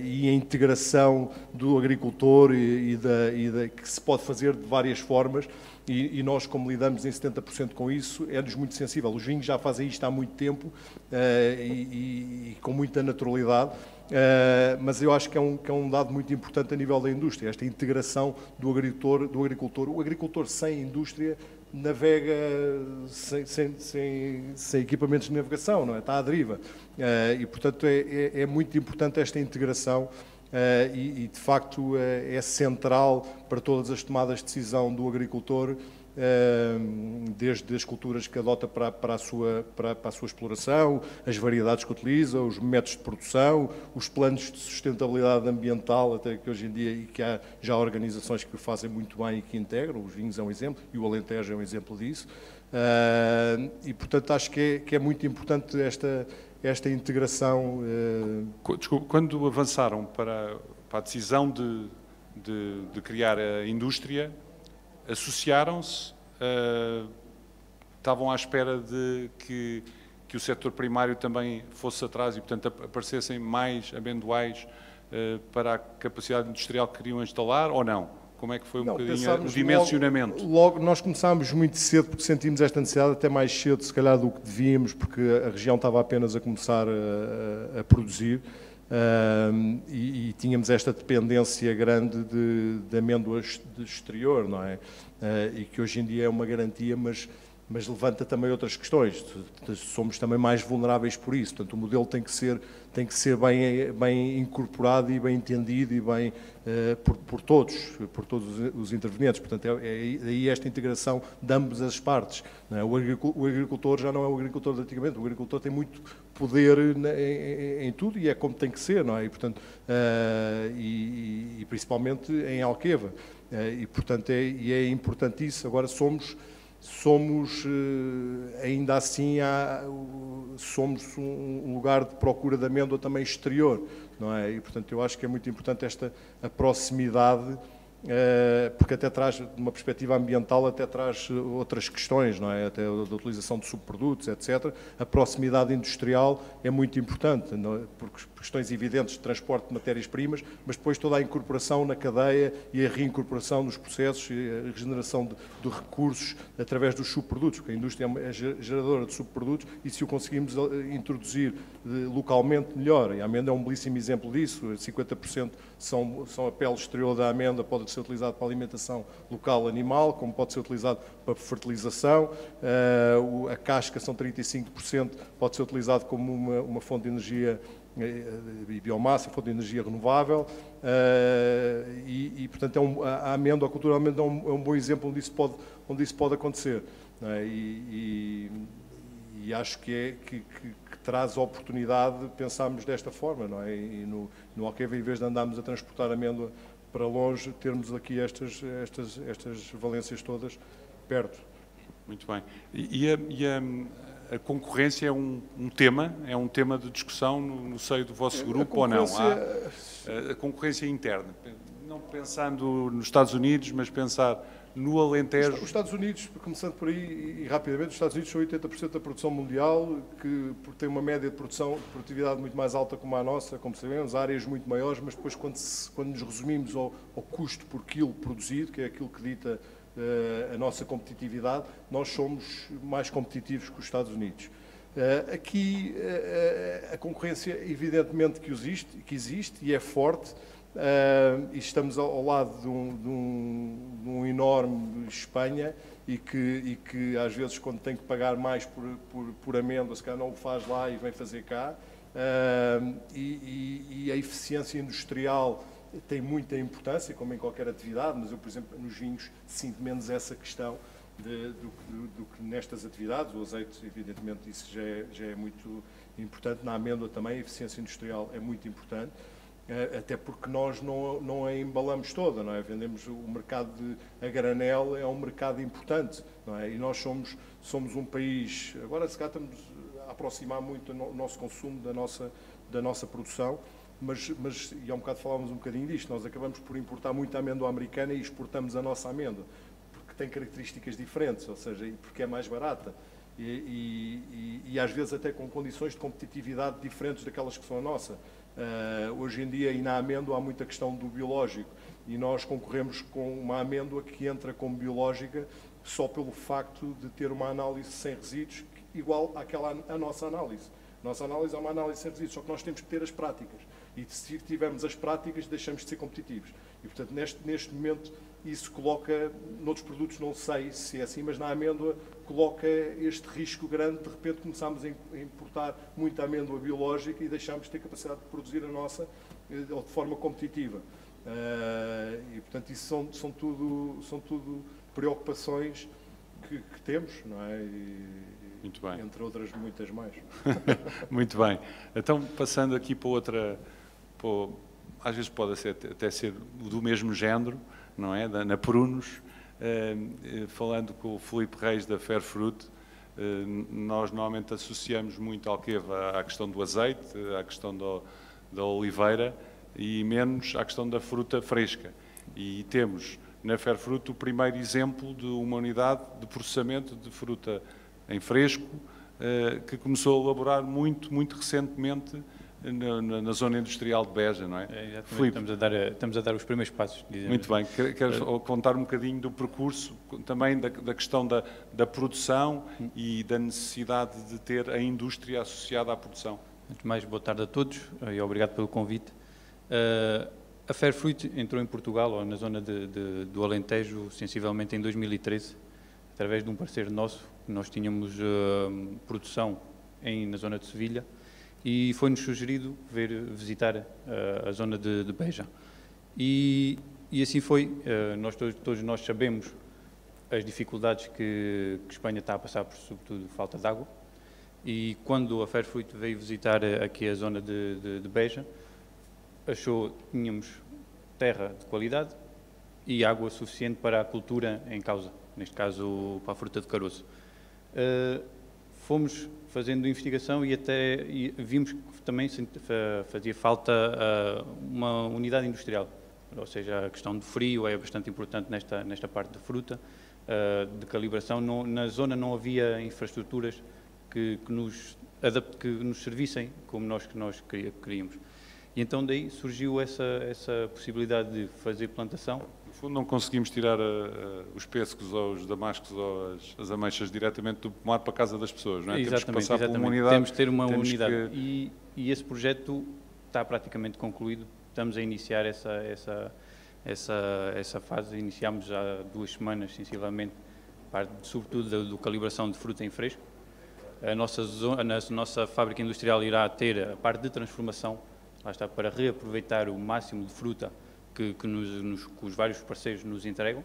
e a integração do agricultor que se pode fazer de várias formas, e nós, como lidamos em 70% com isso, é-nos muito sensível. Os vinhos já fazem isto há muito tempo e com muita naturalidade. Mas eu acho que é um dado muito importante a nível da indústria, esta integração do agricultor. O agricultor sem indústria navega sem equipamentos de navegação, não é? Está à deriva. E, portanto, é muito importante esta integração e, de facto, é central para todas as tomadas de decisão do agricultor, desde as culturas que adota para a sua exploração, as variedades que utiliza, os métodos de produção, os planos de sustentabilidade ambiental, até que hoje em dia e que há já organizações que o fazem muito bem e que integram. Os vinhos é um exemplo e o Alentejo é um exemplo disso. E, portanto, acho que é muito importante esta integração. Desculpe, quando avançaram para a decisão de criar a indústria, associaram-se, estavam à espera de que o setor primário também fosse atrás e, portanto, aparecessem mais amendoais para a capacidade industrial que queriam instalar, ou não? Como é que foi bocadinho o dimensionamento? Logo, nós começámos muito cedo porque sentimos esta necessidade, até mais cedo, se calhar, do que devíamos, porque a região estava apenas a começar a produzir. E tínhamos esta dependência grande de amêndoas de exterior, não é? E que hoje em dia é uma garantia, mas levanta também outras questões. Somos também mais vulneráveis por isso. Portanto, o modelo tem que ser bem incorporado e bem entendido e bem por todos os intervenientes. Portanto, é aí esta integração de ambas as partes, não é? O agricultor já não é o agricultor de antigamente. O agricultor tem muito poder em tudo e é como tem que ser, não é? E, portanto, e principalmente em Alqueva. E, portanto, é importante isso. Agora somos ainda assim, somos um lugar de procura de amêndoa também exterior, não é? E, portanto, eu acho que é muito importante a proximidade, porque até traz, de uma perspectiva ambiental, até traz outras questões, não é? Até da utilização de subprodutos, etc. A proximidade industrial é muito importante, não é? Por questões evidentes de transporte de matérias-primas, mas depois toda a incorporação na cadeia e a reincorporação nos processos e a regeneração de recursos através dos subprodutos, porque a indústria é geradora de subprodutos e se o conseguimos introduzir localmente, melhor. E a amêndoa é um belíssimo exemplo disso. 50% são a pele exterior da amêndoa, pode ser utilizado para alimentação local animal, como pode ser utilizado para fertilização. A casca são 35%, pode ser utilizado como uma fonte de energia e biomassa, fonte de energia renovável, e portanto a amêndoa, a cultura da amêndoa é um bom exemplo onde isso pode acontecer, não é? E acho que traz a oportunidade de pensarmos desta forma, não é? E no Alqueva, em vez de andarmos a transportar amêndoa para longe, termos aqui estas valências todas perto. Muito bem. A concorrência é um tema de discussão no seio do vosso grupo ou não? A concorrência interna. Não pensando nos Estados Unidos, mas pensar no Alentejo. Os Estados Unidos, começando por aí e rapidamente, os Estados Unidos são 80% da produção mundial, que tem uma média de produtividade muito mais alta como a nossa, como sabemos, áreas muito maiores, mas depois quando nos resumimos ao custo por quilo produzido, que é aquilo que dita a nossa competitividade, nós somos mais competitivos que os Estados Unidos. Aqui a concorrência evidentemente que existe e é forte, e estamos ao lado de um enorme Espanha e que às vezes quando tem que pagar mais por amêndoa, se calhar não o faz lá e vem fazer cá, e a eficiência industrial tem muita importância, como em qualquer atividade, mas eu, por exemplo, nos vinhos sinto menos essa questão do que nestas atividades. O azeite, evidentemente, isso já é muito importante. Na amêndoa também a eficiência industrial é muito importante, até porque nós não a embalamos toda, não é? Vendemos o mercado a granel, é um mercado importante, não é? E nós somos um país, agora se calhar estamos a aproximar muito o nosso consumo da nossa produção, mas e há um bocado falávamos um bocadinho disto, nós acabamos por importar muito a amêndoa americana e exportamos a nossa amêndoa, porque tem características diferentes, ou seja, porque é mais barata e às vezes até com condições de competitividade diferentes daquelas que são a nossa. Hoje em dia, e na amêndoa, há muita questão do biológico e nós concorremos com uma amêndoa que entra como biológica só pelo facto de ter uma análise sem resíduos igual àquela a nossa análise. A nossa análise é uma análise sem resíduos, só que nós temos que ter as práticas. E se tivermos as práticas, deixamos de ser competitivos. E, portanto, neste momento, isso coloca, noutros produtos não sei se é assim, mas na amêndoa coloca este risco grande. De repente começamos a importar muita amêndoa biológica e deixamos de ter capacidade de produzir a nossa de forma competitiva. E, portanto, isso são tudo preocupações que temos, não é? Muito bem. Entre outras, muitas mais. Muito bem. Então, passando aqui para outra, às vezes pode até ser do mesmo género, não é? Na Prunos, falando com o Filipe Reis da Fairfruit, nós normalmente associamos muito Alqueva à questão do azeite, à questão da oliveira e menos à questão da fruta fresca. E temos na Fairfruit o primeiro exemplo de uma unidade de processamento de fruta em fresco, que começou a elaborar muito recentemente na zona industrial de Beja, não é? Filipe, estamos a dar os primeiros passos. Muito bem. Queres contar um bocadinho do percurso, também da questão da produção e da necessidade de ter a indústria associada à produção? Antes de mais, boa tarde a todos e obrigado pelo convite. A Fairfruit entrou em Portugal, ou na zona do Alentejo, sensivelmente em 2013, através de um parceiro nosso. Nós tínhamos produção na zona de Sevilha e foi-nos sugerido visitar a zona de Beja. E assim foi. Todos nós sabemos as dificuldades que Espanha está a passar por, sobretudo, falta de água. E quando a Fairfruit veio visitar aqui a zona de Beja, achou que tínhamos terra de qualidade e água suficiente para a cultura em causa, neste caso para a fruta de caroço. Fomos fazendo investigação e vimos que também fazia falta uma unidade industrial, ou seja, a questão do frio é bastante importante nesta parte de fruta, de calibração. Na zona não havia infraestruturas que nos servissem como nós queríamos. E então daí surgiu essa possibilidade de fazer plantação. No fundo, não conseguimos tirar os pêssegos ou os damascos ou as ameixas diretamente do pomar para a casa das pessoas, não é? Exatamente, temos que passar por uma unidade. Temos de ter uma unidade. E esse projeto está praticamente concluído. Estamos a iniciar essa fase. Iniciámos há 2 semanas, sensivelmente, sobretudo da calibração de fruta em fresco. A nossa fábrica industrial irá ter a parte de transformação, lá está, para reaproveitar o máximo de fruta que os vários parceiros nos entregam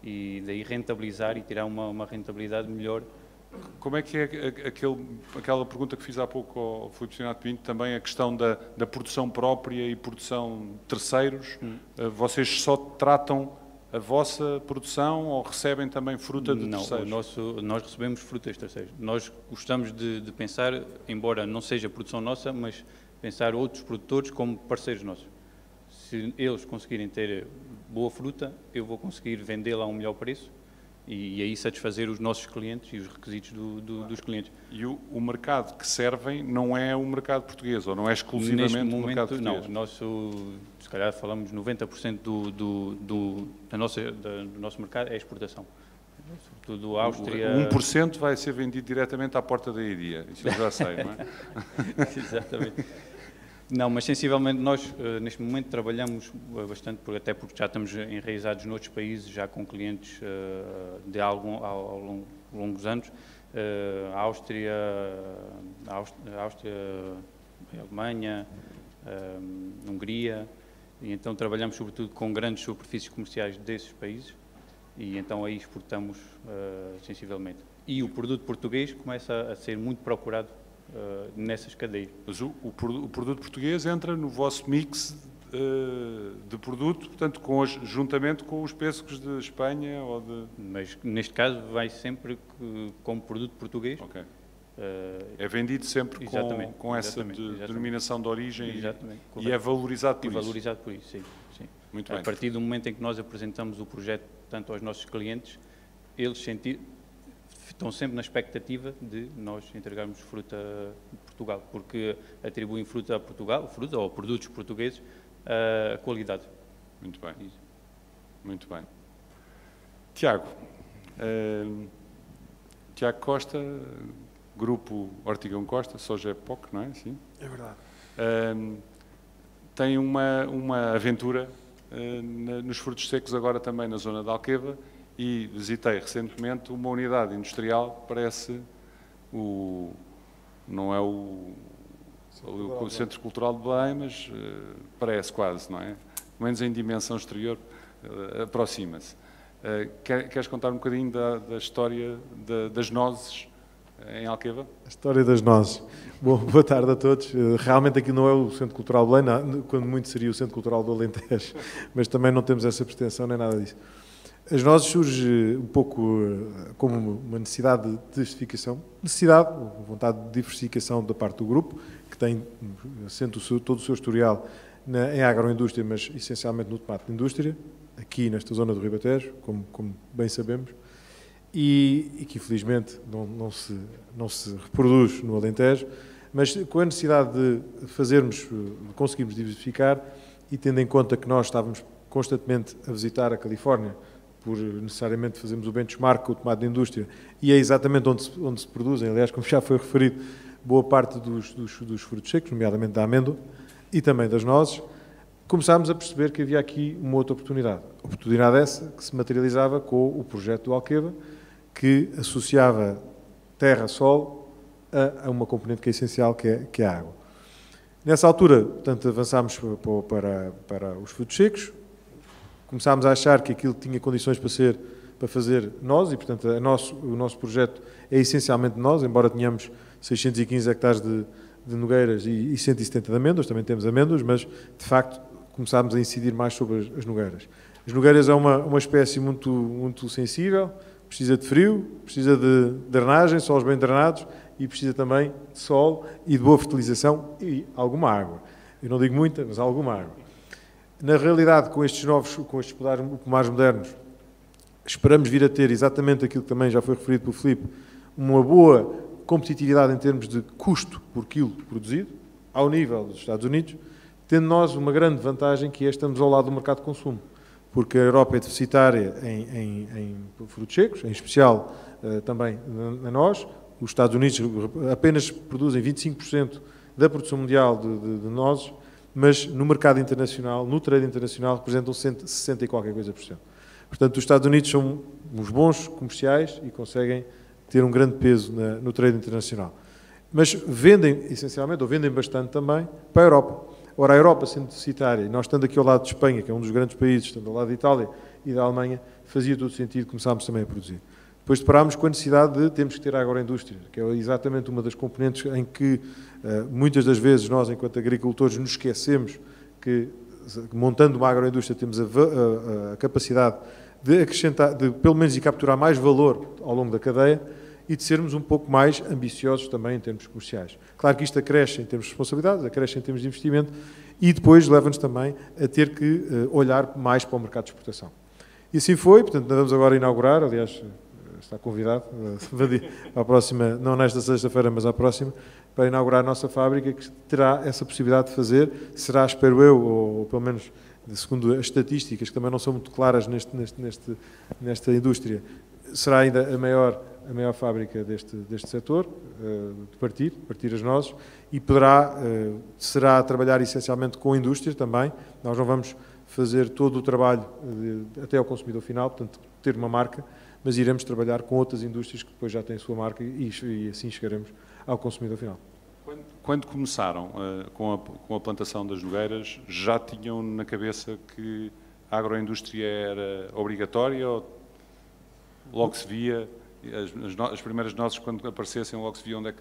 e daí rentabilizar e tirar uma rentabilidade melhor. Como é que é aquela pergunta que fiz há pouco ao Filipe Sinato Pinto, também a questão da produção própria e produção de terceiros? Vocês só tratam a vossa produção ou recebem também fruta de terceiros? Não, nós recebemos frutas de terceiros. Nós gostamos de pensar, embora não seja produção nossa, mas pensar outros produtores como parceiros nossos. se eles conseguirem ter boa fruta, eu vou conseguir vendê-la a um melhor preço e aí satisfazer os nossos clientes e os requisitos dos clientes. E o mercado que servem não é o mercado português, ou não é exclusivamente Neste momento, o mercado português? Não, se calhar falamos 90% do nosso mercado é exportação. Sobretudo a Áustria... 1% vai ser vendido diretamente à porta da IDIA, isso eu já sei, não é? Exatamente. Não, mas sensivelmente nós, neste momento, trabalhamos bastante, até porque já estamos enraizados noutros países, já com clientes de há longos anos. A Áustria, a Alemanha, Hungria, e então trabalhamos sobretudo com grandes superfícies comerciais desses países, e então aí exportamos sensivelmente. E o produto português começa a ser muito procurado nessas cadeias. Mas o produto português entra no vosso mix de produto, portanto, juntamente com os pêssegos de Espanha ou de... Mas neste caso vai sempre como produto português. Ok. É vendido sempre com essa exatamente. denominação de origem Exatamente, e é valorizado por isso. E valorizado por isso, sim. Muito A bem. partir do momento em que nós apresentamos o projeto tanto aos nossos clientes, eles estão sempre na expectativa de nós entregarmos fruta de Portugal, porque atribuem fruta a Portugal, fruta ou produtos portugueses, a qualidade. Muito bem. Muito bem. Tiago. Tiago Costa, Grupo Ortigão Costa, Sogepoc, não é? Sim. É verdade. Tem uma aventura nos frutos secos, agora também na zona de Alqueva, e visitei recentemente uma unidade industrial, parece não é o Centro Cultural de Belém, mas parece quase, não é? Pelo menos em dimensão exterior, aproxima-se. Queres contar um bocadinho da história das nozes em Alqueva? A história das nozes. Bom, boa tarde a todos. Realmente aqui não é o Centro Cultural de Belém, quando muito seria o Centro Cultural do Alentejo, mas também não temos essa pretensão nem nada disso. As nozes surge um pouco como uma necessidade de diversificação, vontade de diversificação da parte do grupo, que tem todo o seu historial em agroindústria, mas essencialmente no tomate de indústria, aqui nesta zona do Ribatejo, como bem sabemos, e que infelizmente não se reproduz no Alentejo, mas com a necessidade de conseguirmos diversificar e tendo em conta que nós estávamos constantemente a visitar a Califórnia, por necessariamente fazermos o benchmark com o tomate de indústria, e é exatamente onde se produzem, aliás, como já foi referido, boa parte dos frutos secos, nomeadamente da amêndoa, e também das nozes, começámos a perceber que havia aqui uma outra oportunidade. Oportunidade essa que se materializava com o projeto do Alqueva, que associava terra-solo a uma componente que é essencial, que é a água. Nessa altura, portanto, avançámos para os frutos secos, começámos a achar que aquilo tinha condições para fazer nozes, e, portanto, o nosso projeto é essencialmente nozes, embora tenhamos 615 hectares de nogueiras e 170 de amêndoas, também temos amêndoas, mas, de facto, começámos a incidir mais sobre as nogueiras. As nogueiras é uma espécie muito sensível, precisa de frio, precisa de drenagem, solos bem drenados, e precisa também de sol e de boa fertilização e alguma água. Eu não digo muita, mas alguma água. Na realidade, com estes pomares modernos, esperamos vir a ter exatamente aquilo que também já foi referido pelo Filipe, uma boa competitividade em termos de custo por quilo produzido, ao nível dos Estados Unidos, tendo nós uma grande vantagem que é estamos ao lado do mercado de consumo, porque a Europa é deficitária em frutos secos, em especial também na noz. Os Estados Unidos apenas produzem 25% da produção mundial de nozes, mas no mercado internacional, no trade internacional, representam 60 e qualquer coisa por cento. Portanto, os Estados Unidos são uns bons comerciais e conseguem ter um grande peso no trade internacional. Mas vendem, essencialmente, ou vendem bastante também, para a Europa. Ora, a Europa, sendo deficitária, e nós estando aqui ao lado de Espanha, que é um dos grandes países, estando ao lado de Itália e da Alemanha, fazia todo sentido começarmos também a produzir. Depois deparámos com a necessidade de termos que ter a agroindústria, que é exatamente uma das componentes em que muitas das vezes nós, enquanto agricultores, nos esquecemos que, montando uma agroindústria, temos a capacidade de acrescentar, de pelo menos de capturar mais valor ao longo da cadeia e de sermos um pouco mais ambiciosos também em termos comerciais. Claro que isto acresce em termos de responsabilidades, acresce em termos de investimento e depois leva-nos também a ter que olhar mais para o mercado de exportação. E assim foi, portanto, vamos agora inaugurar, aliás, está convidado à próxima, não nesta sexta-feira, mas à próxima, para inaugurar a nossa fábrica, que terá essa possibilidade de fazer, será, espero eu, ou pelo menos segundo as estatísticas, que também não são muito claras nesta indústria, será ainda a maior fábrica deste setor, de partir as nozes, e será trabalhar essencialmente com a indústria também. Nós não vamos fazer todo o trabalho até ao consumidor final, portanto, ter uma marca, mas iremos trabalhar com outras indústrias que depois já têm a sua marca e assim chegaremos ao consumidor final. Quando começaram com a plantação das nogueiras, já tinham na cabeça que a agroindústria era obrigatória ou logo se via, as primeiras nozes quando aparecessem logo se via onde é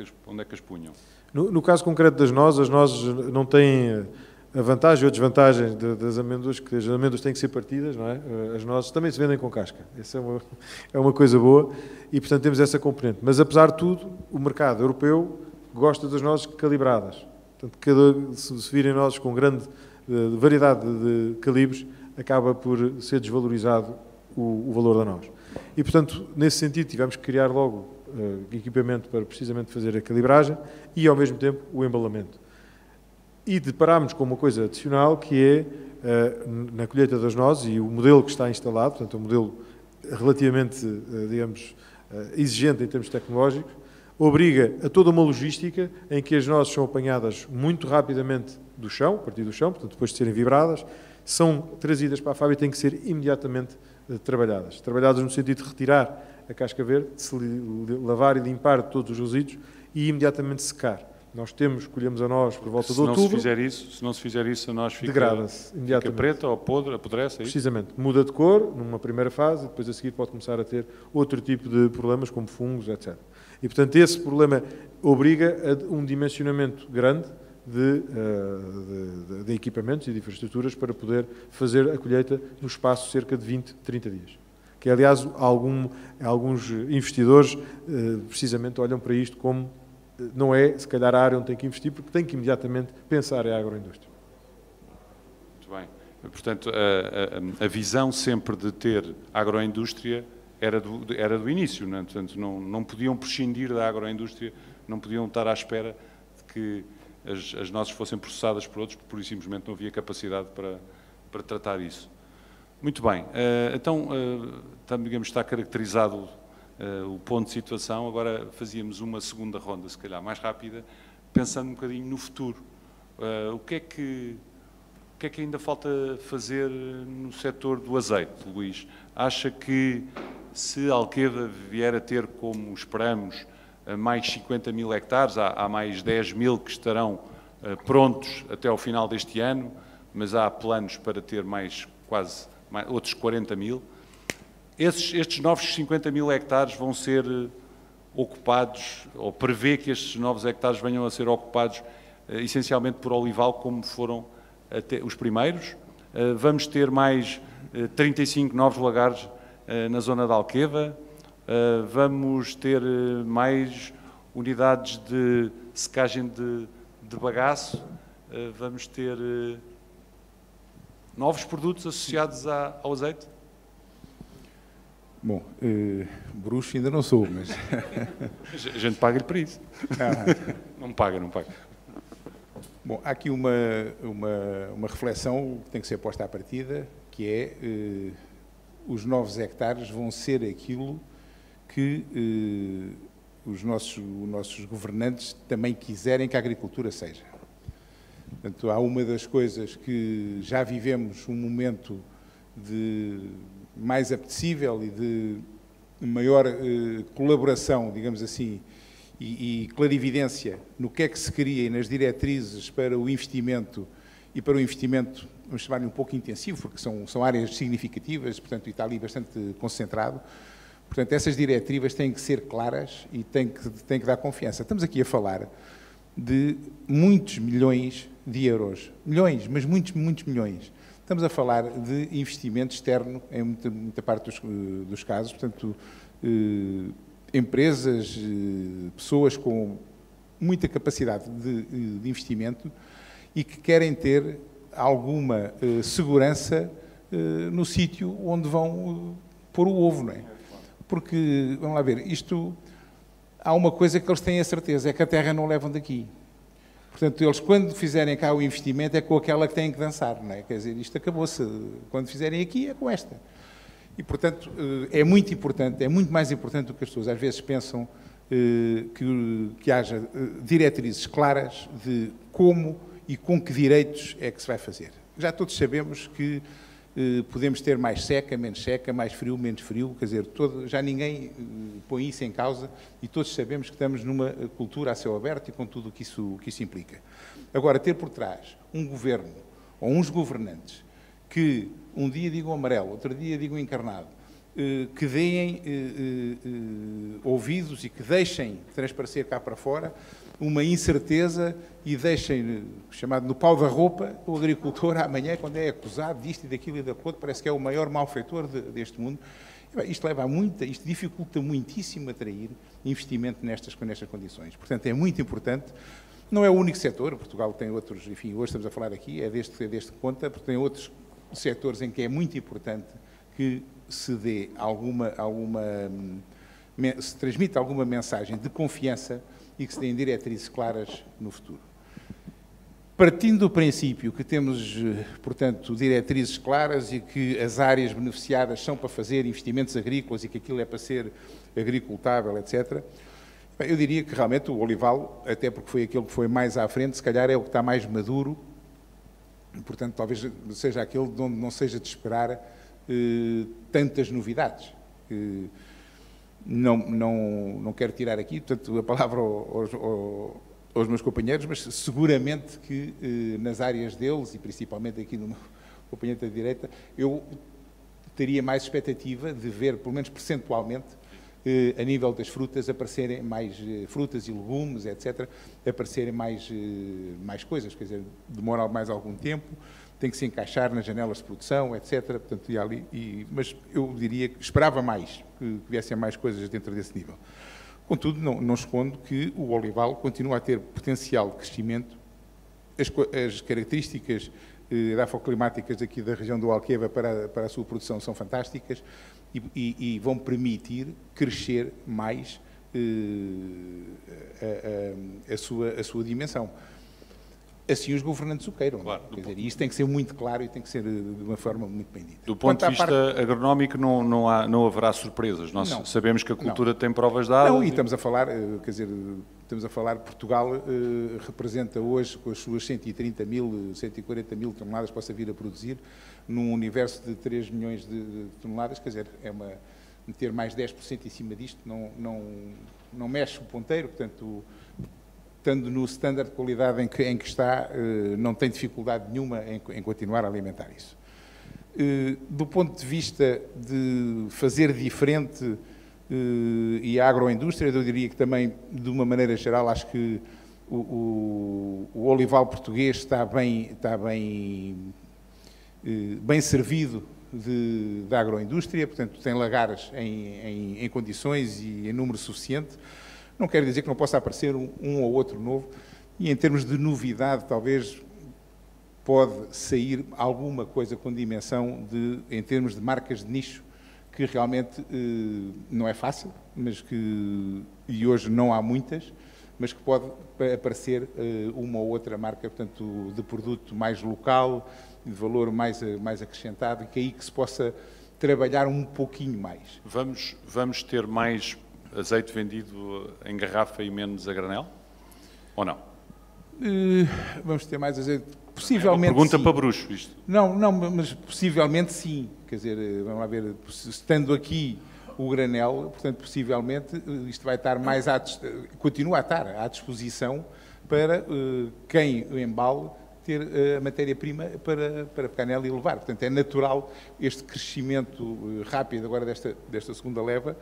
que as punham? No caso concreto das nozes, as nozes não têm a vantagem ou desvantagem das amêndoas, que as amêndoas têm que ser partidas, não é? As nozes também se vendem com casca, essa é uma coisa boa e portanto temos essa componente, mas apesar de tudo o mercado europeu gosta das nozes calibradas, portanto se virem nozes com grande variedade de calibres acaba por ser desvalorizado o valor da noz. E, portanto, nesse sentido, tivemos que criar logo equipamento para precisamente fazer a calibragem e, ao mesmo tempo, o embalamento. E deparámos com uma coisa adicional, que é, na colheita das nozes, e o modelo que está instalado, portanto, um modelo relativamente, digamos, exigente em termos tecnológicos, obriga a toda uma logística em que as nozes são apanhadas muito rapidamente do chão, a partir do chão, portanto, depois de serem vibradas, são trazidas para a fábrica e têm que ser imediatamente trabalhadas no sentido de retirar a casca verde, de se lavar e limpar todos os resíduos e imediatamente secar. Nós colhemos a noz por volta de outubro. Se não se fizer isso, a noz degrada-se imediatamente. Fica preta ou podre, apodrece, é isso? Precisamente. Muda de cor numa primeira fase e depois a seguir pode começar a ter outro tipo de problemas, como fungos, etc. E, portanto, esse problema obriga a um dimensionamento grande de equipamentos e de infraestruturas para poder fazer a colheita no espaço de cerca de 20, 30 dias. Que, aliás, alguns investidores precisamente olham para isto como não é, se calhar, a área onde tem que investir, porque tem que imediatamente pensar em agroindústria. Muito bem. Portanto, a visão sempre de ter agroindústria era do início, não é? Portanto, não podiam prescindir da agroindústria, não podiam estar à espera de que as nozes fossem processadas por outros, porque, por simplesmente, não havia capacidade para tratar isso. Muito bem. Então, digamos, está caracterizado o ponto de situação. Agora fazíamos uma segunda ronda, se calhar mais rápida, pensando um bocadinho no futuro. O que é que ainda falta fazer no setor do azeite, Luís? Acha que se Alqueva vier a ter, como esperamos, mais 50 mil hectares, há mais 10 mil que estarão prontos até ao final deste ano, mas há planos para ter outros 40 mil. Estes novos 50 mil hectares vão ser ocupados, ou prevê que estes novos hectares venham a ser ocupados essencialmente por olival, como foram até os primeiros. Vamos ter mais 35 novos lagares na zona de Alqueva. Vamos ter mais unidades de secagem de bagaço. Vamos ter novos produtos associados ao azeite. Bom, bruxo ainda não sou, mas... A gente paga-lhe para isso. Não paga. Bom, há aqui uma reflexão que tem que ser posta à partida, que é os novos hectares vão ser aquilo que os nossos governantes também quiserem que a agricultura seja. Portanto, há uma das coisas que já vivemos um momento de mais apetecível e de maior colaboração, digamos assim, e clarividência no que é que se queria e nas diretrizes para o investimento e para o investimento, vamos chamar-lhe um pouco intensivo, porque são áreas significativas, portanto, e está ali bastante concentrado. Portanto, essas diretivas têm que ser claras e têm que dar confiança. Estamos aqui a falar de muitos milhões de euros. Milhões, mas muitos, muitos milhões. Estamos a falar de investimento externo em muita parte dos casos, portanto, empresas, pessoas com muita capacidade de investimento e que querem ter alguma segurança no sítio onde vão pôr o ovo, não é? Porque, vamos lá ver, isto, há uma coisa que eles têm a certeza, é que a terra não levam daqui. Portanto, eles quando fizerem cá o investimento é com aquela que têm que dançar, não é? Quer dizer, isto acabou-se. Quando fizerem aqui é com esta. E, portanto, é muito importante, é muito mais importante do que as pessoas às vezes pensam que haja diretrizes claras de como e com que direitos é que se vai fazer. Já todos sabemos que podemos ter mais seca, mais frio, menos frio, quer dizer, já ninguém põe isso em causa e todos sabemos que estamos numa cultura a céu aberto e com tudo o que isso implica. Agora, ter por trás um governo ou uns governantes que um dia digam amarelo, outro dia digam encarnado, que deem ouvidos e que deixem transparecer cá para fora uma incerteza e deixem, chamado no pau da roupa, o agricultor amanhã, quando é acusado disto e daquilo e daquilo, parece que é o maior malfeitor deste mundo. Isto isto dificulta muitíssimo atrair investimento nestas condições. Portanto, é muito importante. Não é o único setor, Portugal tem outros, enfim, hoje estamos a falar aqui, é deste que conta, porque tem outros setores em que é muito importante que se dê se transmita alguma mensagem de confiança e que se deem diretrizes claras no futuro. Partindo do princípio que temos, portanto, diretrizes claras e que as áreas beneficiadas são para fazer investimentos agrícolas e que aquilo é para ser agricultável, etc., eu diria que realmente o olival, até porque foi aquele que foi mais à frente, se calhar é o que está mais maduro, portanto, talvez seja aquele de onde não seja de esperar tantas novidades. Não quero tirar aqui, portanto, a palavra aos meus companheiros, mas seguramente que nas áreas deles, e principalmente aqui no meu companheiro da direita, eu teria mais expectativa de ver, pelo menos percentualmente, a nível das frutas, aparecerem mais frutas e legumes, etc., aparecerem mais coisas, quer dizer, demora mais algum tempo, tem que se encaixar nas janelas de produção, etc., portanto, mas eu diria que esperava mais, que viessem mais coisas dentro desse nível. Contudo, não escondo que o olival continua a ter potencial de crescimento, as características edafoclimáticas aqui da região do Alqueva para a sua produção são fantásticas e vão permitir crescer mais a sua dimensão. Assim os governantes o queiram. Claro, quer dizer, isto tem que ser muito claro e tem que ser de uma forma muito bem dita. Do ponto de vista agronómico não haverá surpresas. Nós sabemos que a cultura tem provas dadas. Não, e estamos a falar, quer dizer, Portugal representa hoje, com as suas 130 mil, 140 mil toneladas que possa vir a produzir, num universo de 3 milhões de toneladas, quer dizer, meter mais 10% em cima disto não mexe o ponteiro, portanto, estando no standard de qualidade em que está, não tem dificuldade nenhuma em continuar a alimentar isso. Do ponto de vista de fazer diferente e a agroindústria, eu diria que também, de uma maneira geral, acho que o olival português está bem servido da agroindústria, portanto, tem lagares em condições e em número suficiente. Não quer dizer que não possa aparecer um ou outro novo, e em termos de novidade, talvez pode sair alguma coisa com dimensão em termos de marcas de nicho, que realmente não é fácil, e hoje não há muitas, mas que pode aparecer uma ou outra marca, portanto, de produto mais local, de valor mais acrescentado, e que aí que se possa trabalhar um pouquinho mais. Vamos ter mais azeite vendido em garrafa e menos a granel? Ou não? Vamos ter mais azeite? Possivelmente, é uma pergunta sim. Para bruxo, isto. Não, mas possivelmente sim. Quer dizer, vamos lá ver, estando aqui o granel, portanto, possivelmente isto vai estar continua a estar à disposição para quem o embale ter a matéria-prima para pegar nela e levar. Portanto, é natural este crescimento rápido agora desta segunda leva.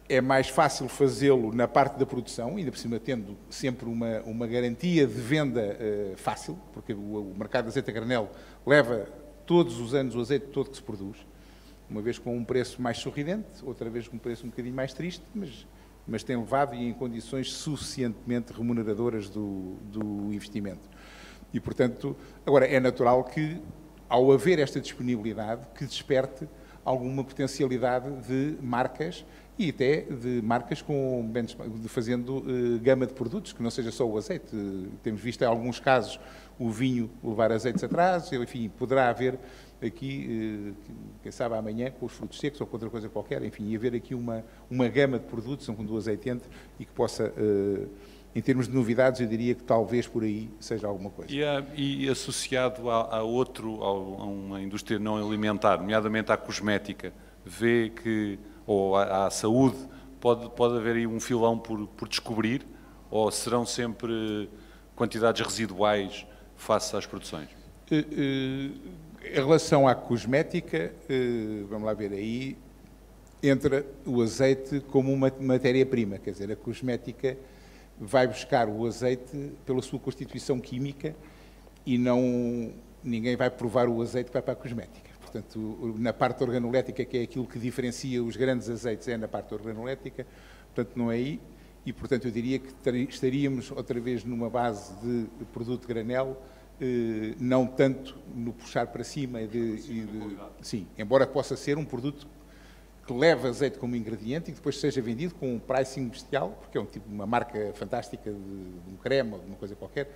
É mais fácil fazê-lo na parte da produção, ainda por cima tendo sempre uma garantia de venda fácil, porque o mercado de azeite a granel leva todos os anos o azeite todo que se produz, uma vez com um preço mais sorridente, outra vez com um preço um bocadinho mais triste, mas tem levado e em condições suficientemente remuneradoras do investimento. E, portanto, agora é natural que, ao haver esta disponibilidade, que desperte alguma potencialidade de marcas e até de marcas fazendo gama de produtos, que não seja só o azeite. Temos visto em alguns casos o vinho levar azeites atrás, enfim, poderá haver aqui, quem sabe amanhã, com os frutos secos ou com outra coisa qualquer, enfim, haver aqui uma gama de produtos onde o azeite entre e que possa, em termos de novidades, eu diria que talvez por aí seja alguma coisa. E associado a uma indústria não alimentar, nomeadamente à cosmética, vê que, ou à saúde, pode haver aí um filão por descobrir, ou serão sempre quantidades residuais face às produções? Em relação à cosmética, vamos lá ver aí, entra o azeite como uma matéria-prima, quer dizer, a cosmética vai buscar o azeite pela sua constituição química e ninguém vai provar o azeite que vai para a cosmética. Portanto, na parte organolética, que é aquilo que diferencia os grandes azeites, é na parte organolética, portanto, não é aí. E, portanto, eu diria que estaríamos outra vez numa base de produto granel, não tanto no puxar para cima. Sim, embora possa ser um produto que leva azeite como ingrediente e que depois seja vendido com um pricing bestial, porque é uma marca fantástica de um creme ou de uma coisa qualquer,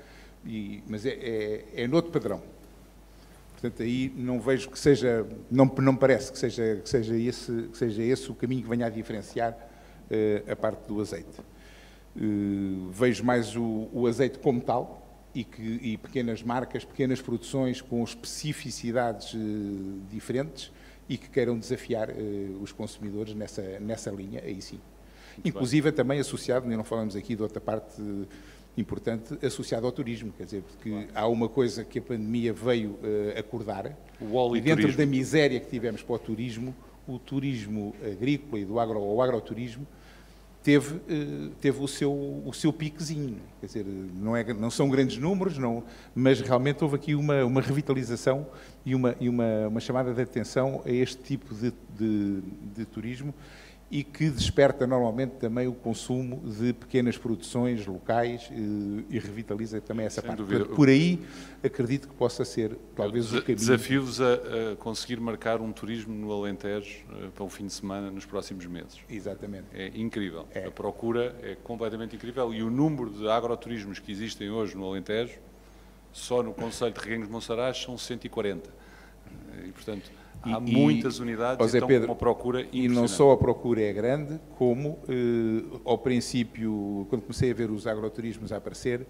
mas é noutro padrão. Portanto, aí não vejo que seja, não me parece que seja esse o caminho que venha a diferenciar a parte do azeite. Vejo mais o azeite como tal e pequenas marcas, pequenas produções com especificidades diferentes e que queiram desafiar os consumidores nessa linha, aí sim. Muito inclusive bem. Também associado, não falamos aqui de outra parte importante, associado ao turismo, quer dizer, porque há uma coisa que a pandemia veio acordar, e dentro da miséria que tivemos para o turismo agrícola e o agroturismo teve o seu piquezinho, quer dizer, não são grandes números, mas realmente houve aqui uma revitalização e uma chamada de atenção a este tipo de turismo e que desperta normalmente também o consumo de pequenas produções locais e revitaliza também essa parte. Portanto, por aí acredito que possa ser talvez o caminho. Desafio-vos a conseguir marcar um turismo no Alentejo para um fim de semana nos próximos meses. Exatamente. É incrível. A procura é completamente incrível e o número de agroturismos que existem hoje no Alentejo, só no concelho de Reguengos de Monsaraz, são 140. E, portanto, há muitas unidades e estão com uma procura impressionante. E não só a procura é grande, como ao princípio, quando comecei a ver os agroturismos a aparecer,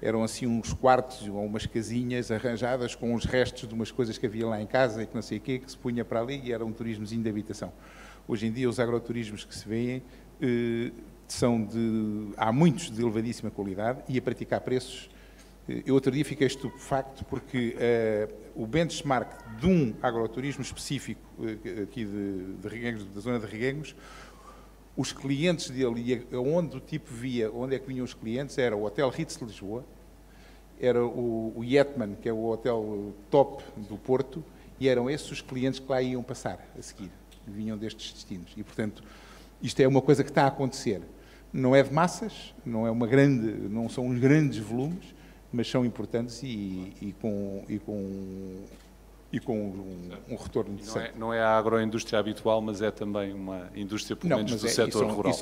eram assim uns quartos ou umas casinhas arranjadas com os restos de umas coisas que havia lá em casa e que não sei o quê, que se punha para ali e era um turismozinho de habitação. Hoje em dia os agroturismos que se veem há muitos de elevadíssima qualidade e a praticar preços. Eu outro dia fiquei estupefacto porque o benchmark de um agroturismo específico aqui de Reguengos, da zona de Reguengos, os clientes dele, onde o tipo via, onde é que vinham os clientes, era o Hotel Ritz de Lisboa, era o Yetman, que é o hotel top do Porto, e eram esses os clientes que lá iam passar a seguir, vinham destes destinos. E, portanto, isto é uma coisa que está a acontecer. Não é de massas, não são uns grandes volumes, mas são importantes e com um retorno interessante. Não é a agroindústria habitual, mas é também uma indústria, pelo menos, do setor rural.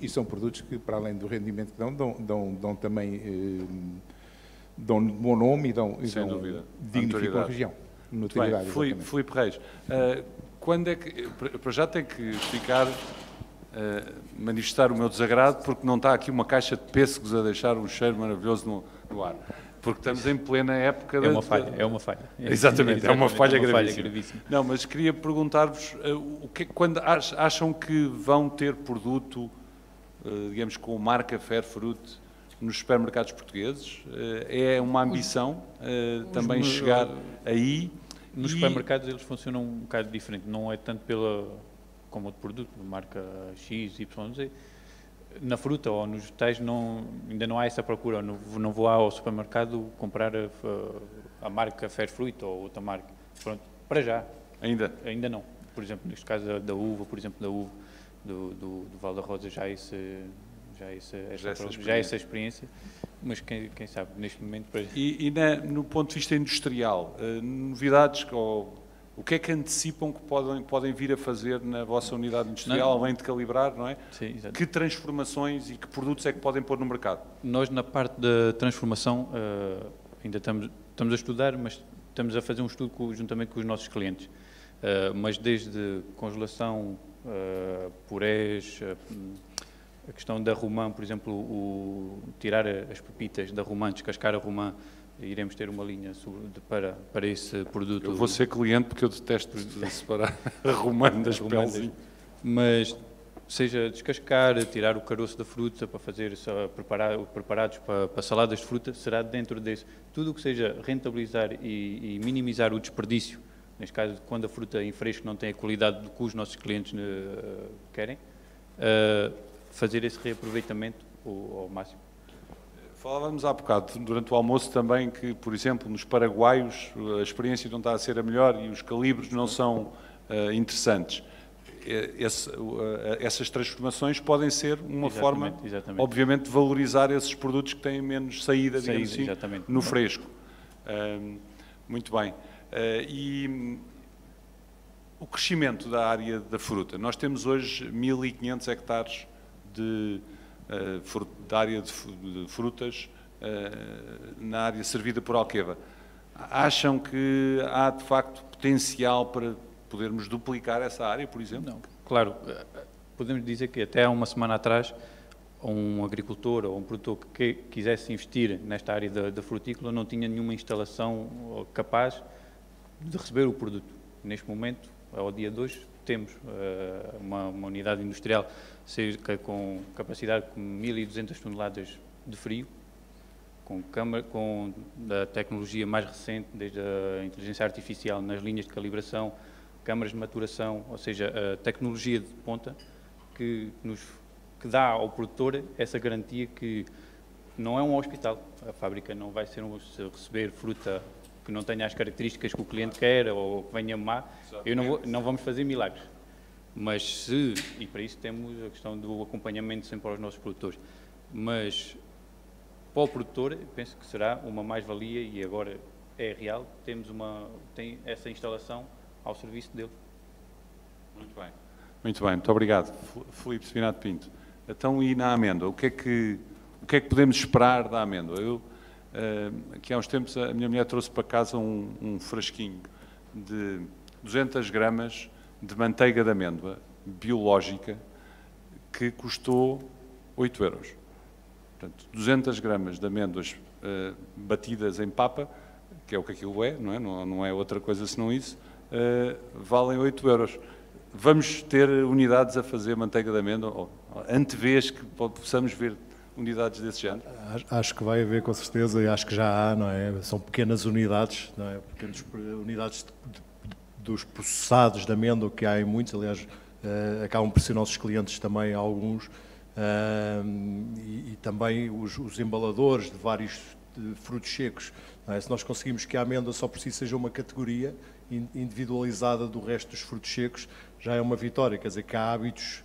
E são produtos que, para além do rendimento que dão também dão bom nome e dignificam a região. Filipe Reis, quando é que, para já tem que explicar, manifestar o meu desagrado, porque não está aqui uma caixa de pêssegos a deixar um cheiro maravilhoso no ar. Porque estamos em plena época... É uma falha. Exatamente, é uma falha gravíssima. Não, mas queria perguntar-vos, quando acham que vão ter produto, digamos, com marca Fairfruit nos supermercados portugueses? É uma ambição também chegar aí? Nos supermercados eles funcionam um bocado diferente, não é tanto como outro produto, marca X, Y, Z. Na fruta ou nos vegetais ainda não há essa procura, não vou ao supermercado comprar a marca Fairfruit ou outra marca. Pronto, para já. Ainda não. Por exemplo, neste caso da uva, do Val da Rosa, já já essa experiência, mas quem sabe, neste momento... No ponto de vista industrial, novidades, o que é que antecipam que podem vir a fazer na vossa unidade industrial, além de calibrar, não é? Sim, exato. Que transformações e que produtos é que podem pôr no mercado? Nós, na parte da transformação, ainda estamos a estudar, mas estamos a fazer um estudo juntamente com os nossos clientes. Mas desde congelação, purés, a questão da romã, por exemplo, tirar as pepitas da romã, descascar a romã, iremos ter uma linha para esse produto. Eu vou ser cliente porque eu detesto separar a romã das peles. Mas seja descascar, tirar o caroço da fruta para fazer preparados para saladas de fruta, será dentro desse. Tudo o que seja rentabilizar e minimizar o desperdício, neste caso, quando a fruta em fresco não tem a qualidade do que os nossos clientes querem, fazer esse reaproveitamento ao máximo. Falávamos há bocado, durante o almoço também, que, por exemplo, nos paraguaios a experiência não está a ser a melhor e os calibres não são interessantes. Essas transformações podem ser uma forma, obviamente, de valorizar esses produtos que têm menos saída, digamos assim, no fresco. Muito bem. E o crescimento da área da fruta. Nós temos hoje 1.500 hectares da área de frutas na área servida por Alqueva. Acham que há, de facto, potencial para podermos duplicar essa área, por exemplo? Não, claro. Podemos dizer que até há uma semana atrás, um agricultor ou um produtor que quisesse investir nesta área da frutícola não tinha nenhuma instalação capaz de receber o produto. Neste momento, ao dia de hoje, temos uma unidade industrial com capacidade de 1.200 toneladas de frio, com a tecnologia mais recente, desde a inteligência artificial nas linhas de calibração, câmaras de maturação, ou seja, a tecnologia de ponta que dá ao produtor essa garantia que não é um hospital. A fábrica não vai se receber fruta que não tenha as características que o cliente quer ou que venha má. Não vamos fazer milagres. Mas e para isso temos a questão do acompanhamento sempre aos nossos produtores. Mas para o produtor, penso que será uma mais-valia e agora é real, tem essa instalação ao serviço dele. Muito bem. Muito bem, muito obrigado. Filipe Spinato Pinto. Então, e na amêndoa? O que é que podemos esperar da amêndoa? Aqui há uns tempos a minha mulher trouxe para casa um frasquinho de 200 gramas de manteiga de amêndoa biológica que custou 8 euros. Portanto, 200 gramas de amêndoas batidas em papa, que é o que aquilo é, não é outra coisa senão isso, valem 8 euros. Vamos ter unidades a fazer manteiga de amêndoa, ou antevês que possamos ver unidades desse género? Acho que vai haver, com certeza, e acho que já há, não é? São pequenas unidades, não é? Pequenas unidades dos processados de amêndoa, que há em muitos, aliás, acabam por ser nossos clientes também, alguns, e também os embaladores de vários frutos secos. Não é? Se nós conseguimos que a amêndoa só por si seja uma categoria individualizada do resto dos frutos secos, já é uma vitória, quer dizer que há hábitos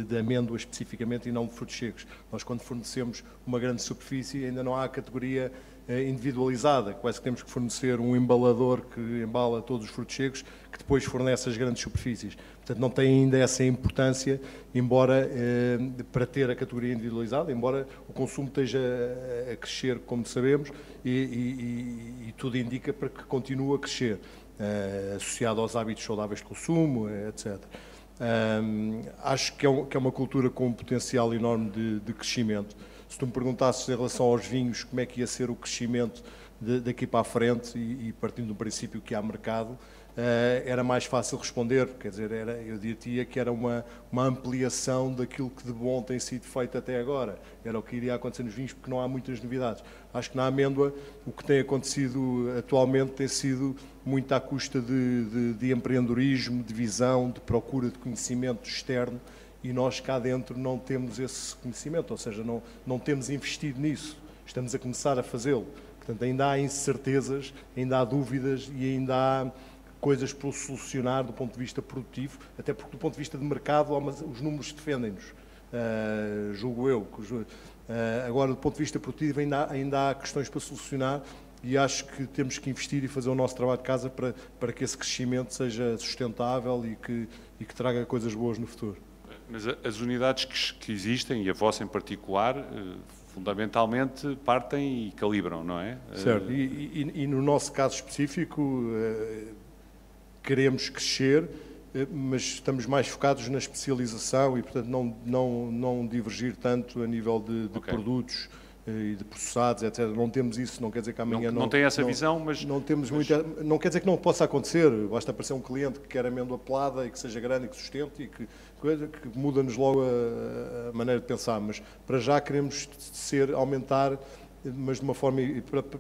de amêndoa especificamente e não de frutos secos. Nós, quando fornecemos uma grande superfície, ainda não há a categoria individualizada, quase que temos que fornecer um embalador que embala todos os frutos secos, que depois fornece as grandes superfícies. Portanto, não tem ainda essa importância, embora para ter a categoria individualizada, embora o consumo esteja a crescer, como sabemos, e tudo indica para que continue a crescer, associado aos hábitos saudáveis de consumo, etc. Acho que é uma cultura com um potencial enorme de crescimento. Se tu me perguntasses em relação aos vinhos, como é que ia ser o crescimento daqui para a frente, e partindo do princípio que há mercado, era mais fácil responder, quer dizer, eu diria que era uma ampliação daquilo que de bom tem sido feito até agora. Era o que iria acontecer nos vinhos, porque não há muitas novidades. Acho que na amêndoa o que tem acontecido atualmente tem sido muito à custa de empreendedorismo, de visão, de procura de conhecimento externo, e nós cá dentro não temos esse conhecimento, ou seja, não temos investido nisso, estamos a começar a fazê-lo. Portanto, ainda há incertezas, ainda há dúvidas e ainda há coisas para solucionar do ponto de vista produtivo, até porque do ponto de vista de mercado os números defendem-nos. julgo eu. Agora, do ponto de vista produtivo, ainda há questões para solucionar e acho que temos que investir e fazer o nosso trabalho de casa para que esse crescimento seja sustentável e que traga coisas boas no futuro. Mas as unidades que existem, e a vossa em particular, fundamentalmente partem e calibram, não é? Certo, e no nosso caso específico queremos crescer, mas estamos mais focados na especialização e, portanto, não divergir tanto a nível de produtos e de processados, etc. Não temos isso, não quer dizer que amanhã não tem essa visão, mas... Não temos muita... Não quer dizer que não possa acontecer, basta aparecer um cliente que quer amêndoa pelada e que seja grande e que sustente e que muda-nos logo a maneira de pensar, mas para já queremos aumentar, mas de uma forma...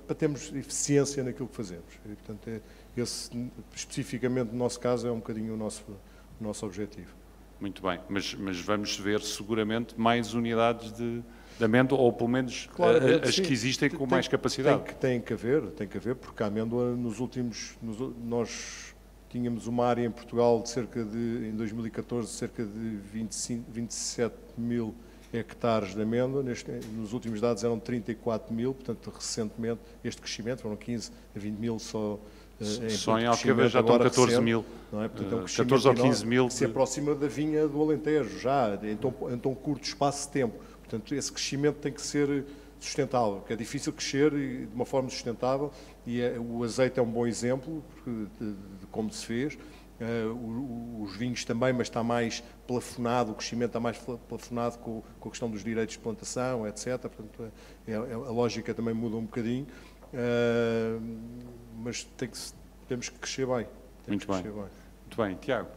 para termos eficiência naquilo que fazemos. E, portanto, esse, especificamente no nosso caso, é um bocadinho o nosso objetivo. Muito bem, mas vamos ver seguramente mais unidades de amêndoa, ou pelo menos claro, as que existem com mais capacidade. Tem que haver, porque a amêndoa nós tínhamos uma área em Portugal em 2014, cerca de 27 mil hectares de amêndoa, nos últimos dados eram 34 mil, portanto, recentemente, este crescimento, foram 15 a 20 mil só em Alqueva já estão 14 mil, não é? Portanto, 14 ou 15 mil. Que se aproxima da vinha do Alentejo, já, em tão curto espaço de tempo. Portanto, esse crescimento tem que ser sustentável, porque é difícil crescer de uma forma sustentável e o azeite é um bom exemplo de como se fez. Os vinhos também, mas está mais plafonado, o crescimento está mais plafonado com a questão dos direitos de plantação, etc. Portanto, a lógica também muda um bocadinho, mas temos que crescer bem. Muito bem, Tiago.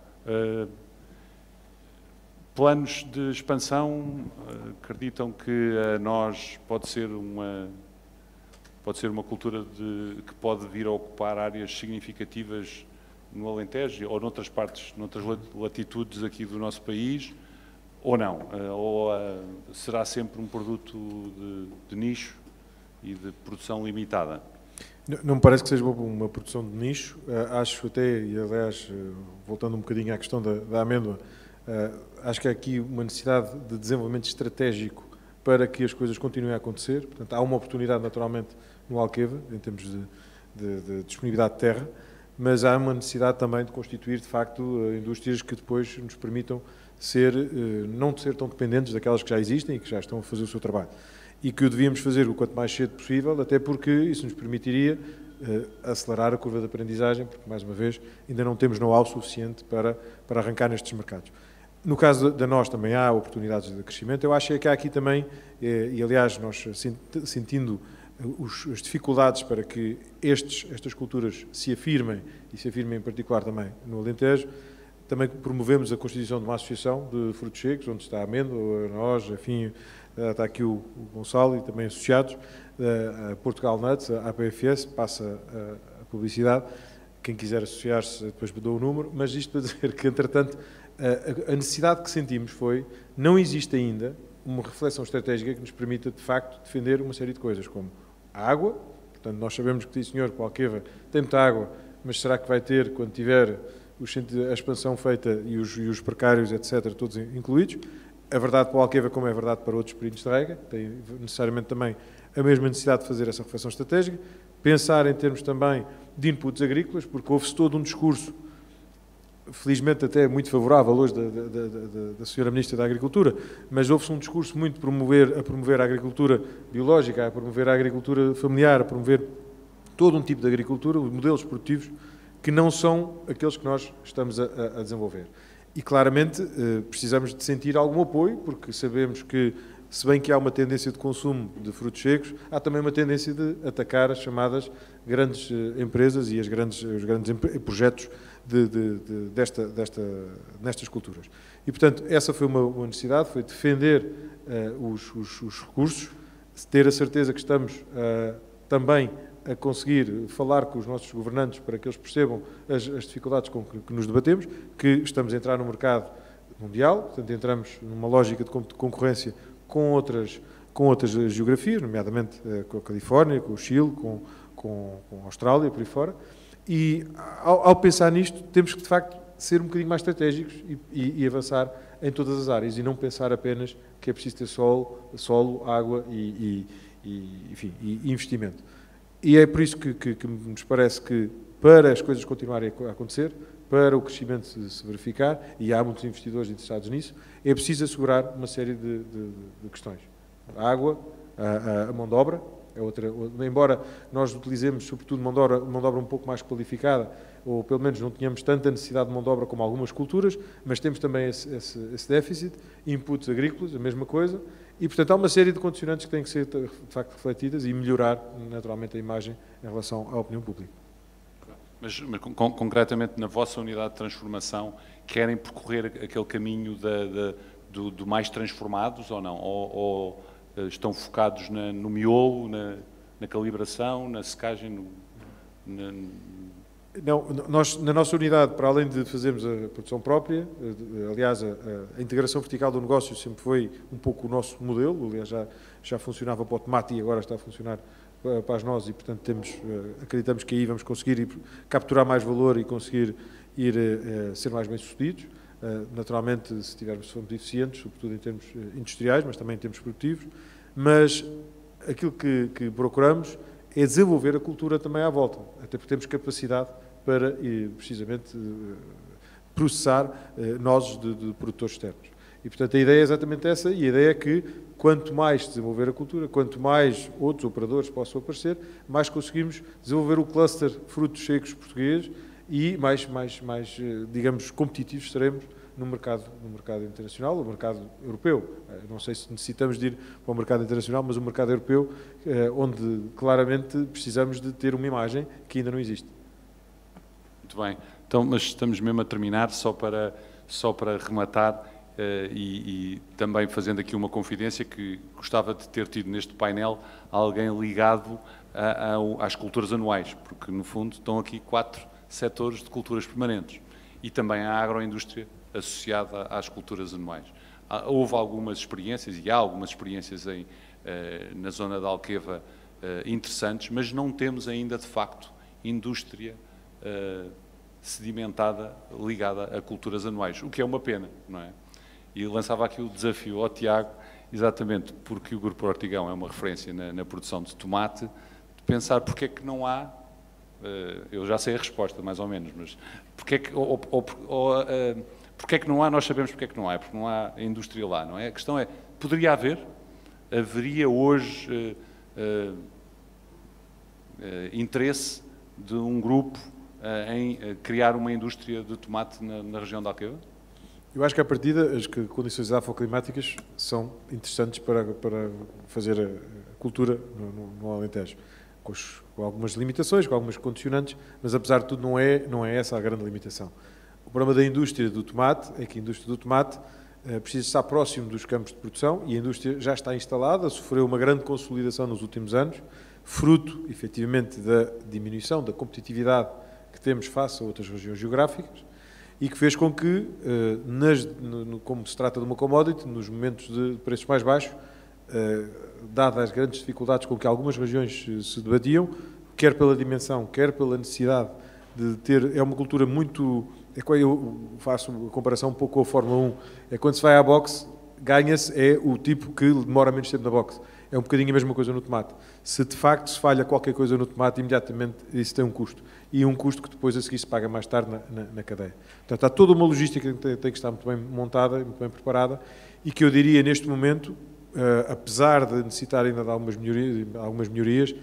Planos de expansão, acreditam que nós pode ser uma cultura que pode vir a ocupar áreas significativas no Alentejo ou noutras latitudes aqui do nosso país, ou não? Ou será sempre um produto de nicho e de produção limitada? Não me parece que seja uma produção de nicho. Acho até, e aliás, voltando um bocadinho à questão da amêndoa, acho que há aqui uma necessidade de desenvolvimento estratégico para que as coisas continuem a acontecer. Portanto, há uma oportunidade, naturalmente, no Alqueva, em termos de disponibilidade de terra, mas há uma necessidade também de constituir, de facto, indústrias que depois nos permitam não ser tão dependentes daquelas que já existem e que já estão a fazer o seu trabalho. E que o devíamos fazer o quanto mais cedo possível, até porque isso nos permitiria acelerar a curva de aprendizagem, porque, mais uma vez, ainda não temos know-how suficiente para arrancar nestes mercados. No caso da nós também há oportunidades de crescimento. Eu acho que há aqui também, e aliás, nós sentindo as dificuldades para que estas culturas se afirmem, e se afirmem em particular também no Alentejo, também promovemos a constituição de uma associação de frutos secos, onde está a amêndoa, a noz, enfim, está aqui o Gonçalo e também associados, a Portugal Nuts, a APFS, passa a publicidade, quem quiser associar-se depois me dou o número, mas isto para dizer que, entretanto, a necessidade que sentimos foi, não existe ainda uma reflexão estratégica que nos permita, de facto, defender uma série de coisas, como a água. Portanto, nós sabemos que, sim, senhor, que o Alqueva tem muita água, mas será que vai ter, quando tiver a expansão feita e os precários, etc., todos incluídos? É verdade para o Alqueva como é verdade para outros períodos de rega, tem necessariamente também a mesma necessidade de fazer essa reflexão estratégica, pensar em termos também de inputs agrícolas, porque houve-se todo um discurso, felizmente até muito favorável hoje da Sra. Ministra da Agricultura, mas houve-se um discurso muito a promover a agricultura biológica, a promover a agricultura familiar, a promover todo um tipo de agricultura, modelos produtivos, que não são aqueles que nós estamos a desenvolver. E claramente precisamos de sentir algum apoio, porque sabemos que, se bem que há uma tendência de consumo de frutos secos, há também uma tendência de atacar as chamadas grandes empresas e os grandes projetos nestas culturas. E, portanto, essa foi uma necessidade, foi defender os recursos, ter a certeza que estamos também a conseguir falar com os nossos governantes para que eles percebam as dificuldades com que nos debatemos, que estamos a entrar no mercado mundial, portanto, entramos numa lógica de concorrência com outras geografias, nomeadamente com a Califórnia, com o Chile, com a Austrália, por aí fora. E, ao pensar nisto, temos que, de facto, ser um bocadinho mais estratégicos e avançar em todas as áreas e não pensar apenas que é preciso ter solo, água enfim, e investimento. E é por isso que nos parece que, para as coisas continuarem a acontecer, para o crescimento se verificar, e há muitos investidores interessados nisso, é preciso assegurar uma série de questões. A água, a mão de obra, embora nós utilizemos, sobretudo, mão de obra um pouco mais qualificada, ou pelo menos não tenhamos tanta necessidade de mão de obra como algumas culturas, mas temos também esse déficit, inputs agrícolas, a mesma coisa, e, portanto, há uma série de condicionantes que têm que ser, de facto, refletidas e melhorar, naturalmente, a imagem em relação à opinião pública. Mas concretamente, na vossa unidade de transformação, querem percorrer aquele caminho do mais transformados ou não? Ou estão focados no miolo, na calibração, na secagem? Não, nós, na nossa unidade, para além de fazermos a produção própria, aliás, a integração vertical do negócio sempre foi um pouco o nosso modelo, aliás, já funcionava para o tomate e agora está a funcionar para as nozes e, portanto, acreditamos que aí vamos conseguir capturar mais valor e conseguir ser mais bem-sucedidos. Naturalmente, se formos eficientes, sobretudo em termos industriais, mas também em termos produtivos, mas aquilo que procuramos é desenvolver a cultura também à volta, até porque temos capacidade para, precisamente, processar nozes de produtores externos. E, portanto, a ideia é exatamente essa, e a ideia é que, quanto mais desenvolver a cultura, quanto mais outros operadores possam aparecer, mais conseguimos desenvolver o cluster frutos secos português e mais digamos, competitivos seremos no mercado internacional, no mercado europeu. Não sei se necessitamos de ir para o mercado internacional, mas o mercado europeu, onde claramente precisamos de ter uma imagem que ainda não existe. Muito bem. Então, mas estamos mesmo a terminar, só para rematar e também fazendo aqui uma confidência que gostava de ter tido neste painel alguém ligado às culturas anuais, porque no fundo estão aqui 4 setores de culturas permanentes e também a agroindústria associada às culturas anuais. Houve algumas experiências, e há algumas experiências na zona da Alqueva interessantes, mas não temos ainda, de facto, indústria sedimentada ligada a culturas anuais, o que é uma pena, não é? E lançava aqui o desafio ao Tiago, exatamente porque o Grupo Ortigão é uma referência na produção de tomate, de pensar porque é que não há, eu já sei a resposta, mais ou menos, mas porque é que, porque é que não há, nós sabemos porque é que não há, porque não há indústria lá, não é? A questão é, haveria hoje interesse de um grupo em criar uma indústria de tomate na região da Alqueva? Eu acho que, à partida, as condições afoclimáticas são interessantes para fazer a cultura no Alentejo, com algumas limitações, com algumas condicionantes, mas, apesar de tudo, não é essa a grande limitação. O problema da indústria do tomate é que a indústria do tomate precisa estar próximo dos campos de produção e a indústria já está instalada, sofreu uma grande consolidação nos últimos anos, fruto, efetivamente, da diminuição da competitividade que temos face a outras regiões geográficas, e que fez com que, como se trata de uma commodity, nos momentos de preços mais baixos, dadas as grandes dificuldades com que algumas regiões se debatiam, quer pela dimensão, quer pela necessidade de ter... É uma cultura muito... Eu faço a comparação um pouco com a Fórmula 1. É quando se vai à boxe, ganha-se o tipo que demora menos tempo na boxe. É um bocadinho a mesma coisa no tomate. Se de facto se falha qualquer coisa no tomate, imediatamente isso tem um custo. E um custo que depois a seguir se paga mais tarde na cadeia. Portanto, há toda uma logística que tem que estar muito bem montada, muito bem preparada, e que eu diria, neste momento, apesar de necessitar ainda de algumas melhorias,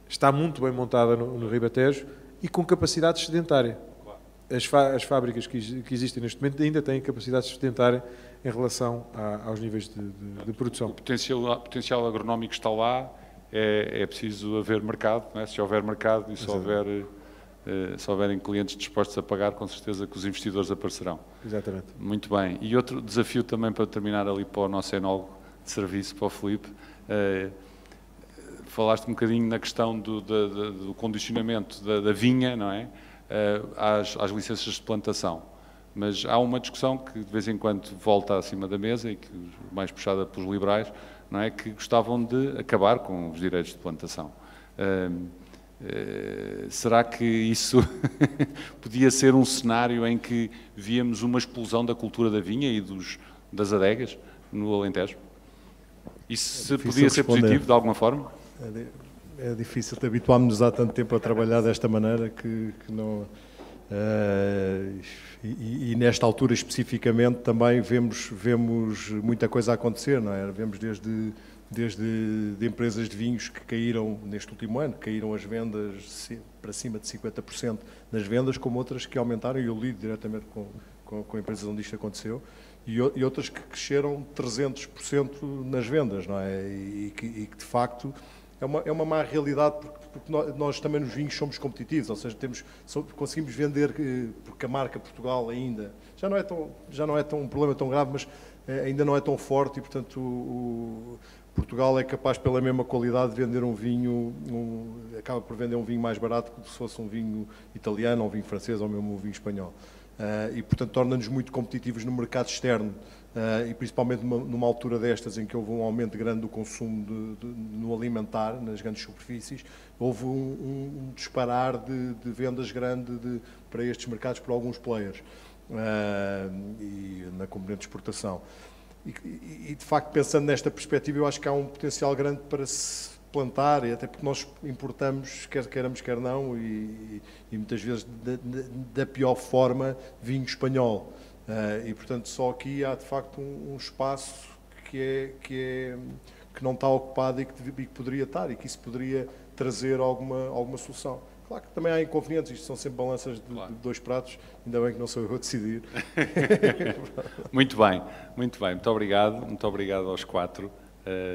está muito bem montada no Ribatejo e com capacidade excedentária. As fábricas que existem neste momento ainda têm capacidade excedentária em relação aos níveis de produção. O potencial agronómico está lá, é preciso haver mercado, não é? Se houver mercado e se houverem clientes dispostos a pagar, com certeza que os investidores aparecerão. Exatamente. Muito bem. E outro desafio também para terminar ali para o nosso enólogo de serviço, para o Filipe, falaste um bocadinho na questão do condicionamento da vinha, não é? Às licenças de plantação. Mas há uma discussão que de vez em quando volta acima da mesa e que mais puxada pelos liberais, não é, que gostavam de acabar com os direitos de plantação. Será que isso podia ser um cenário em que víamos uma explosão da cultura da vinha e das adegas no Alentejo? Isso podia ser positivo de alguma forma? É difícil, habituámos-nos há tanto tempo a trabalhar desta maneira que não... E nesta altura especificamente também vemos muita coisa a acontecer, não é? Vemos desde de empresas de vinhos que caíram neste último ano, caíram as vendas para cima de 50% nas vendas, como outras que aumentaram, e eu lido diretamente com empresas onde isto aconteceu, e outras que cresceram 300% nas vendas, não é? E que de facto é uma má realidade, porque nós também nos vinhos somos competitivos, ou seja, conseguimos vender, porque a marca Portugal ainda já não é um problema tão grave, mas ainda não é tão forte, e portanto Portugal é capaz, pela mesma qualidade, de vender um vinho, acaba por vender um vinho mais barato que se fosse um vinho italiano, ou um vinho francês, ou mesmo um vinho espanhol. E, portanto, torna-nos muito competitivos no mercado externo, e principalmente numa altura destas, em que houve um aumento grande do consumo no alimentar, nas grandes superfícies, houve um disparar de vendas grande para estes mercados por alguns players, e na componente de exportação. E, de facto, pensando nesta perspectiva, eu acho que há um potencial grande para se plantar, e até porque nós importamos, quer queiramos, quer não, e muitas vezes da pior forma, vinho espanhol. E, portanto, só aqui há, de facto, um espaço que não está ocupado e que poderia estar, e que isso poderia trazer alguma solução. Claro que também há inconvenientes, isto são sempre balanças de dois pratos, ainda bem que não sou eu a decidir. Muito bem, muito bem. Muito obrigado aos quatro.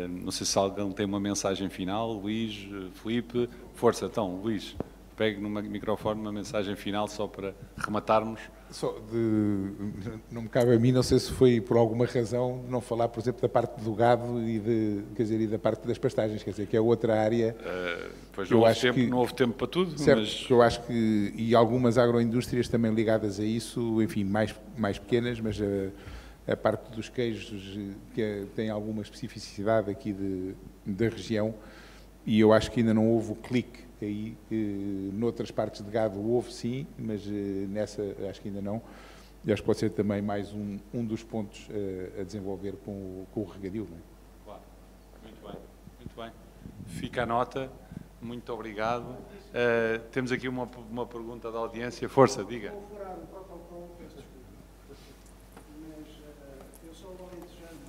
Não sei se alguém tem uma mensagem final. Luís, Filipe, força, então, Luís, pegue no microfone uma mensagem final só para rematarmos. Não me cabe a mim, não sei se foi por alguma razão, não falar, por exemplo, da parte do gado e da parte das pastagens, quer dizer, que é outra área. Pois não houve tempo para tudo. Certo, mas eu acho que, e algumas agroindústrias também ligadas a isso, enfim, mais pequenas, mas a parte dos queijos que tem alguma especificidade aqui da região, e eu acho que ainda não houve o clique aí. Noutras partes de gado houve sim, mas nessa acho que ainda não. E acho que pode ser também mais um dos pontos a desenvolver com o regadio. Não é? Claro, muito bem. Fica a nota, muito obrigado. Temos aqui uma pergunta da audiência. Força, diga. Vou furar o protocolo, peço desculpa. Mas eu sou alentejano,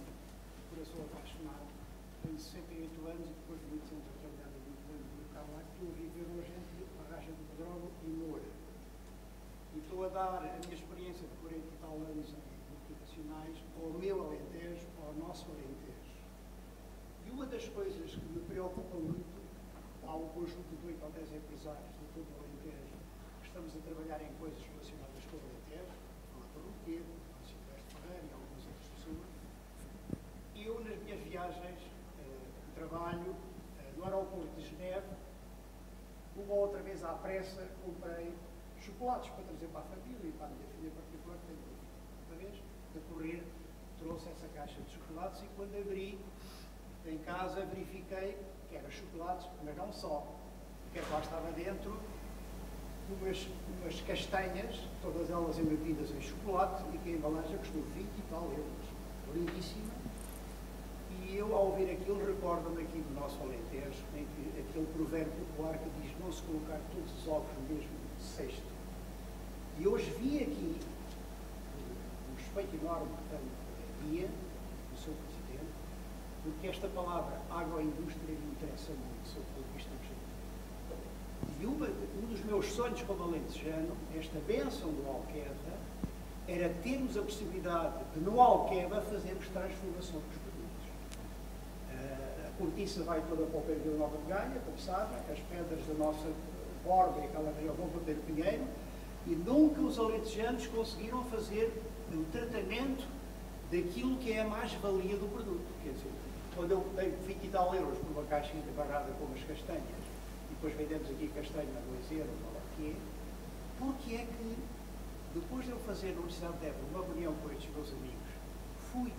coração apaixonado, tenho 68 anos e depois de muitos anos a trabalhar no mercado lá, estou a viver hoje entre Arraja do Pedrógão e Moura. E estou a dar a minha experiência de 40 e tal anos multinacionais ao meu Alentejo, ao nosso Alentejo. E uma das coisas que me preocupa muito, há um conjunto de 8 ou 10 empresários de todo o Alentejo que estamos a trabalhar em coisas relacionadas com o Alentejo, com a Torroqueiro, com a Silvestre Ferreira e algumas outras pessoas. Eu, nas minhas viagens de trabalho no aeroporto de Geneve, uma ou outra vez à pressa, comprei chocolates para trazer para a família e para a minha filha particular, que tem uma vez, a correr, trouxe essa caixa de chocolates e quando abri em casa verifiquei que era chocolates, mas não só, porque lá estava dentro umas castanhas, todas elas embutidas em chocolate, e que a embalagem custou 20 e tal euros, lindíssima. E eu, ao ouvir aquilo, recordo-me aqui do nosso Alentejo, em que aquele provérbio popular que diz não se colocar todos os ovos no mesmo cesto. E hoje vi aqui um respeito enorme, portanto, a Guia, o seu presidente, porque esta palavra agroindústria me interessa muito, sob o ponto de vista objetivo. E um dos meus sonhos como alentejano, esta bênção do Alqueva, era termos a possibilidade de, no Alqueva, fazermos transformação dos produtos. A cortiça vai toda para o pé de Vila Nova de Gaia, como sabem, as pedras da nossa borda e aquela região vão para o Pedro Pinheiro, e nunca os alentejanos conseguiram fazer o tratamento daquilo que é a mais-valia do produto. Quer dizer, quando eu dei 20 e tal euros por uma caixinha barrada com umas castanhas, e depois vendemos aqui castanha a 2 euros, ou lá que é, porque é que, depois de eu fazer na Universidade de Évora uma reunião com estes meus amigos, fui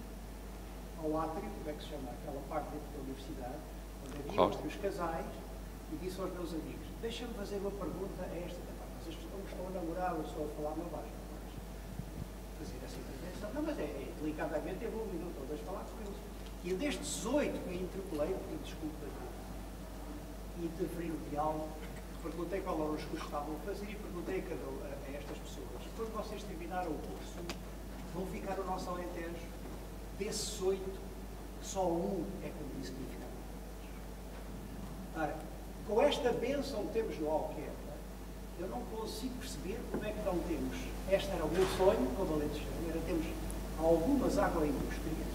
ao átrio, como é que se chama aquela parte dentro da universidade, onde havia os casais, e disse aos meus amigos, deixa-me fazer uma pergunta a esta etapa. Vocês estão a namorar, eu estou a falar, não vais fazer essa intervenção. Não, mas é delicadamente, eu vou um minuto ou dois falar com eles. E destes 18 que eu interpelei, pedi desculpa e interferi no diálogo, perguntei qual eram os cursos que estavam a fazer e perguntei a estas pessoas. Quando vocês terminaram o curso, vão ficar no nosso Alentejo. Desses 8, só um é com significado. Ora, com esta bênção que temos no Alqueva, eu não consigo perceber como é que não temos. Este era o meu sonho, como Valente era termos algumas agroindústrias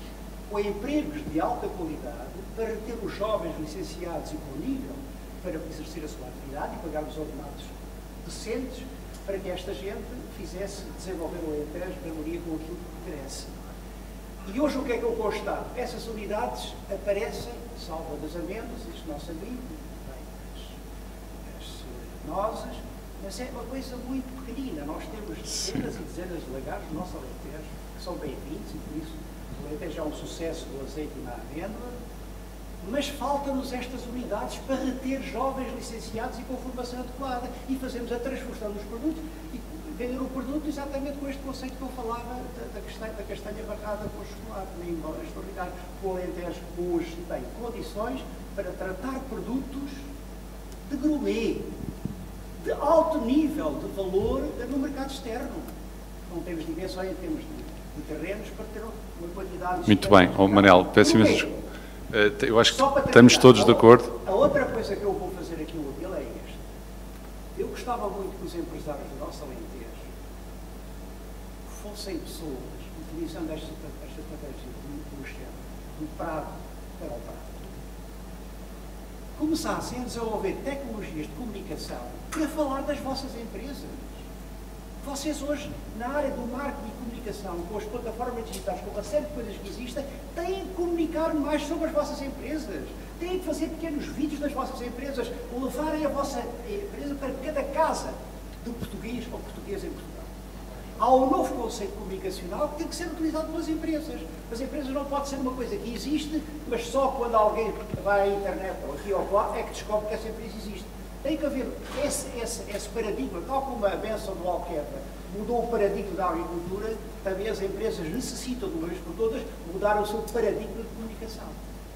com empregos de alta qualidade para ter os jovens licenciados e com nível para exercer a sua atividade e pagar os ordenados decentes para que esta gente fizesse desenvolver o Alentejo de harmonia com aquilo que cresce. E hoje o que é que eu constato? Essas unidades aparecem, salvo das amêndoas, isto não sabia, as nozes, mas é uma coisa muito pequenina. Nós temos dezenas e dezenas de lagares no nosso Alentejo, que são bem-vindos e por isso o Alentejo é um sucesso do azeite e na amêndoa, mas faltam-nos estas unidades para reter jovens licenciados e com formação adequada e fazemos a transfusão dos produtos e vender o produto exatamente com este conceito que eu falava da castanha barrada com chocolate, nem embora extraordinário. O Alentejo hoje tem condições para tratar produtos de gourmet, de alto nível de valor no mercado externo. Não temos dimensões em termos de terrenos para ter uma quantidade... Muito bem, Manel, peço imenso. Eu acho que estamos todos de acordo. A outra coisa que eu vou fazer aqui no apelo é esta. Eu gostava muito que os empresários do nosso Alentejo fossem pessoas, utilizando esta estratégia do prado para o prado, começassem a desenvolver tecnologias de comunicação para falar das vossas empresas. Vocês hoje, na área do marketing e comunicação, com as plataformas digitais, com uma série de coisas que existem, têm que comunicar mais sobre as vossas empresas. Têm que fazer pequenos vídeos das vossas empresas, levarem a vossa empresa para cada casa do português ou português em Portugal. Há um novo conceito comunicacional que tem que ser utilizado pelas empresas. As empresas não pode ser uma coisa que existe, mas só quando alguém vai à internet ou aqui ou lá é que descobre que essa empresa existe. Tem que haver esse paradigma, tal como a benção do Alqueva mudou o paradigma da agricultura, também as empresas necessitam, de uma vez por todas, mudar o seu paradigma de comunicação.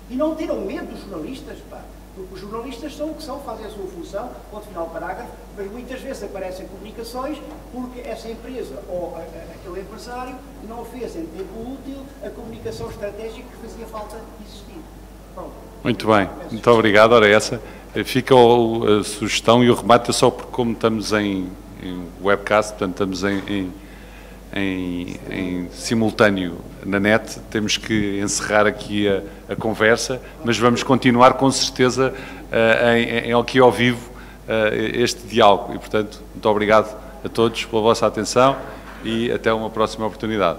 E não terão medo dos jornalistas, pá, porque os jornalistas são o que são, fazem a sua função, ponto final parágrafo, mas muitas vezes aparecem comunicações porque essa empresa ou aquele empresário não fez em tempo útil a comunicação estratégica que fazia falta existir. Pronto. Muito bem, muito obrigado. Ora, essa fica a sugestão e o remate, só porque como estamos em webcast, portanto estamos em simultâneo na net, temos que encerrar aqui a conversa, mas vamos continuar com certeza aqui ao vivo este diálogo e, portanto, muito obrigado a todos pela vossa atenção e até uma próxima oportunidade.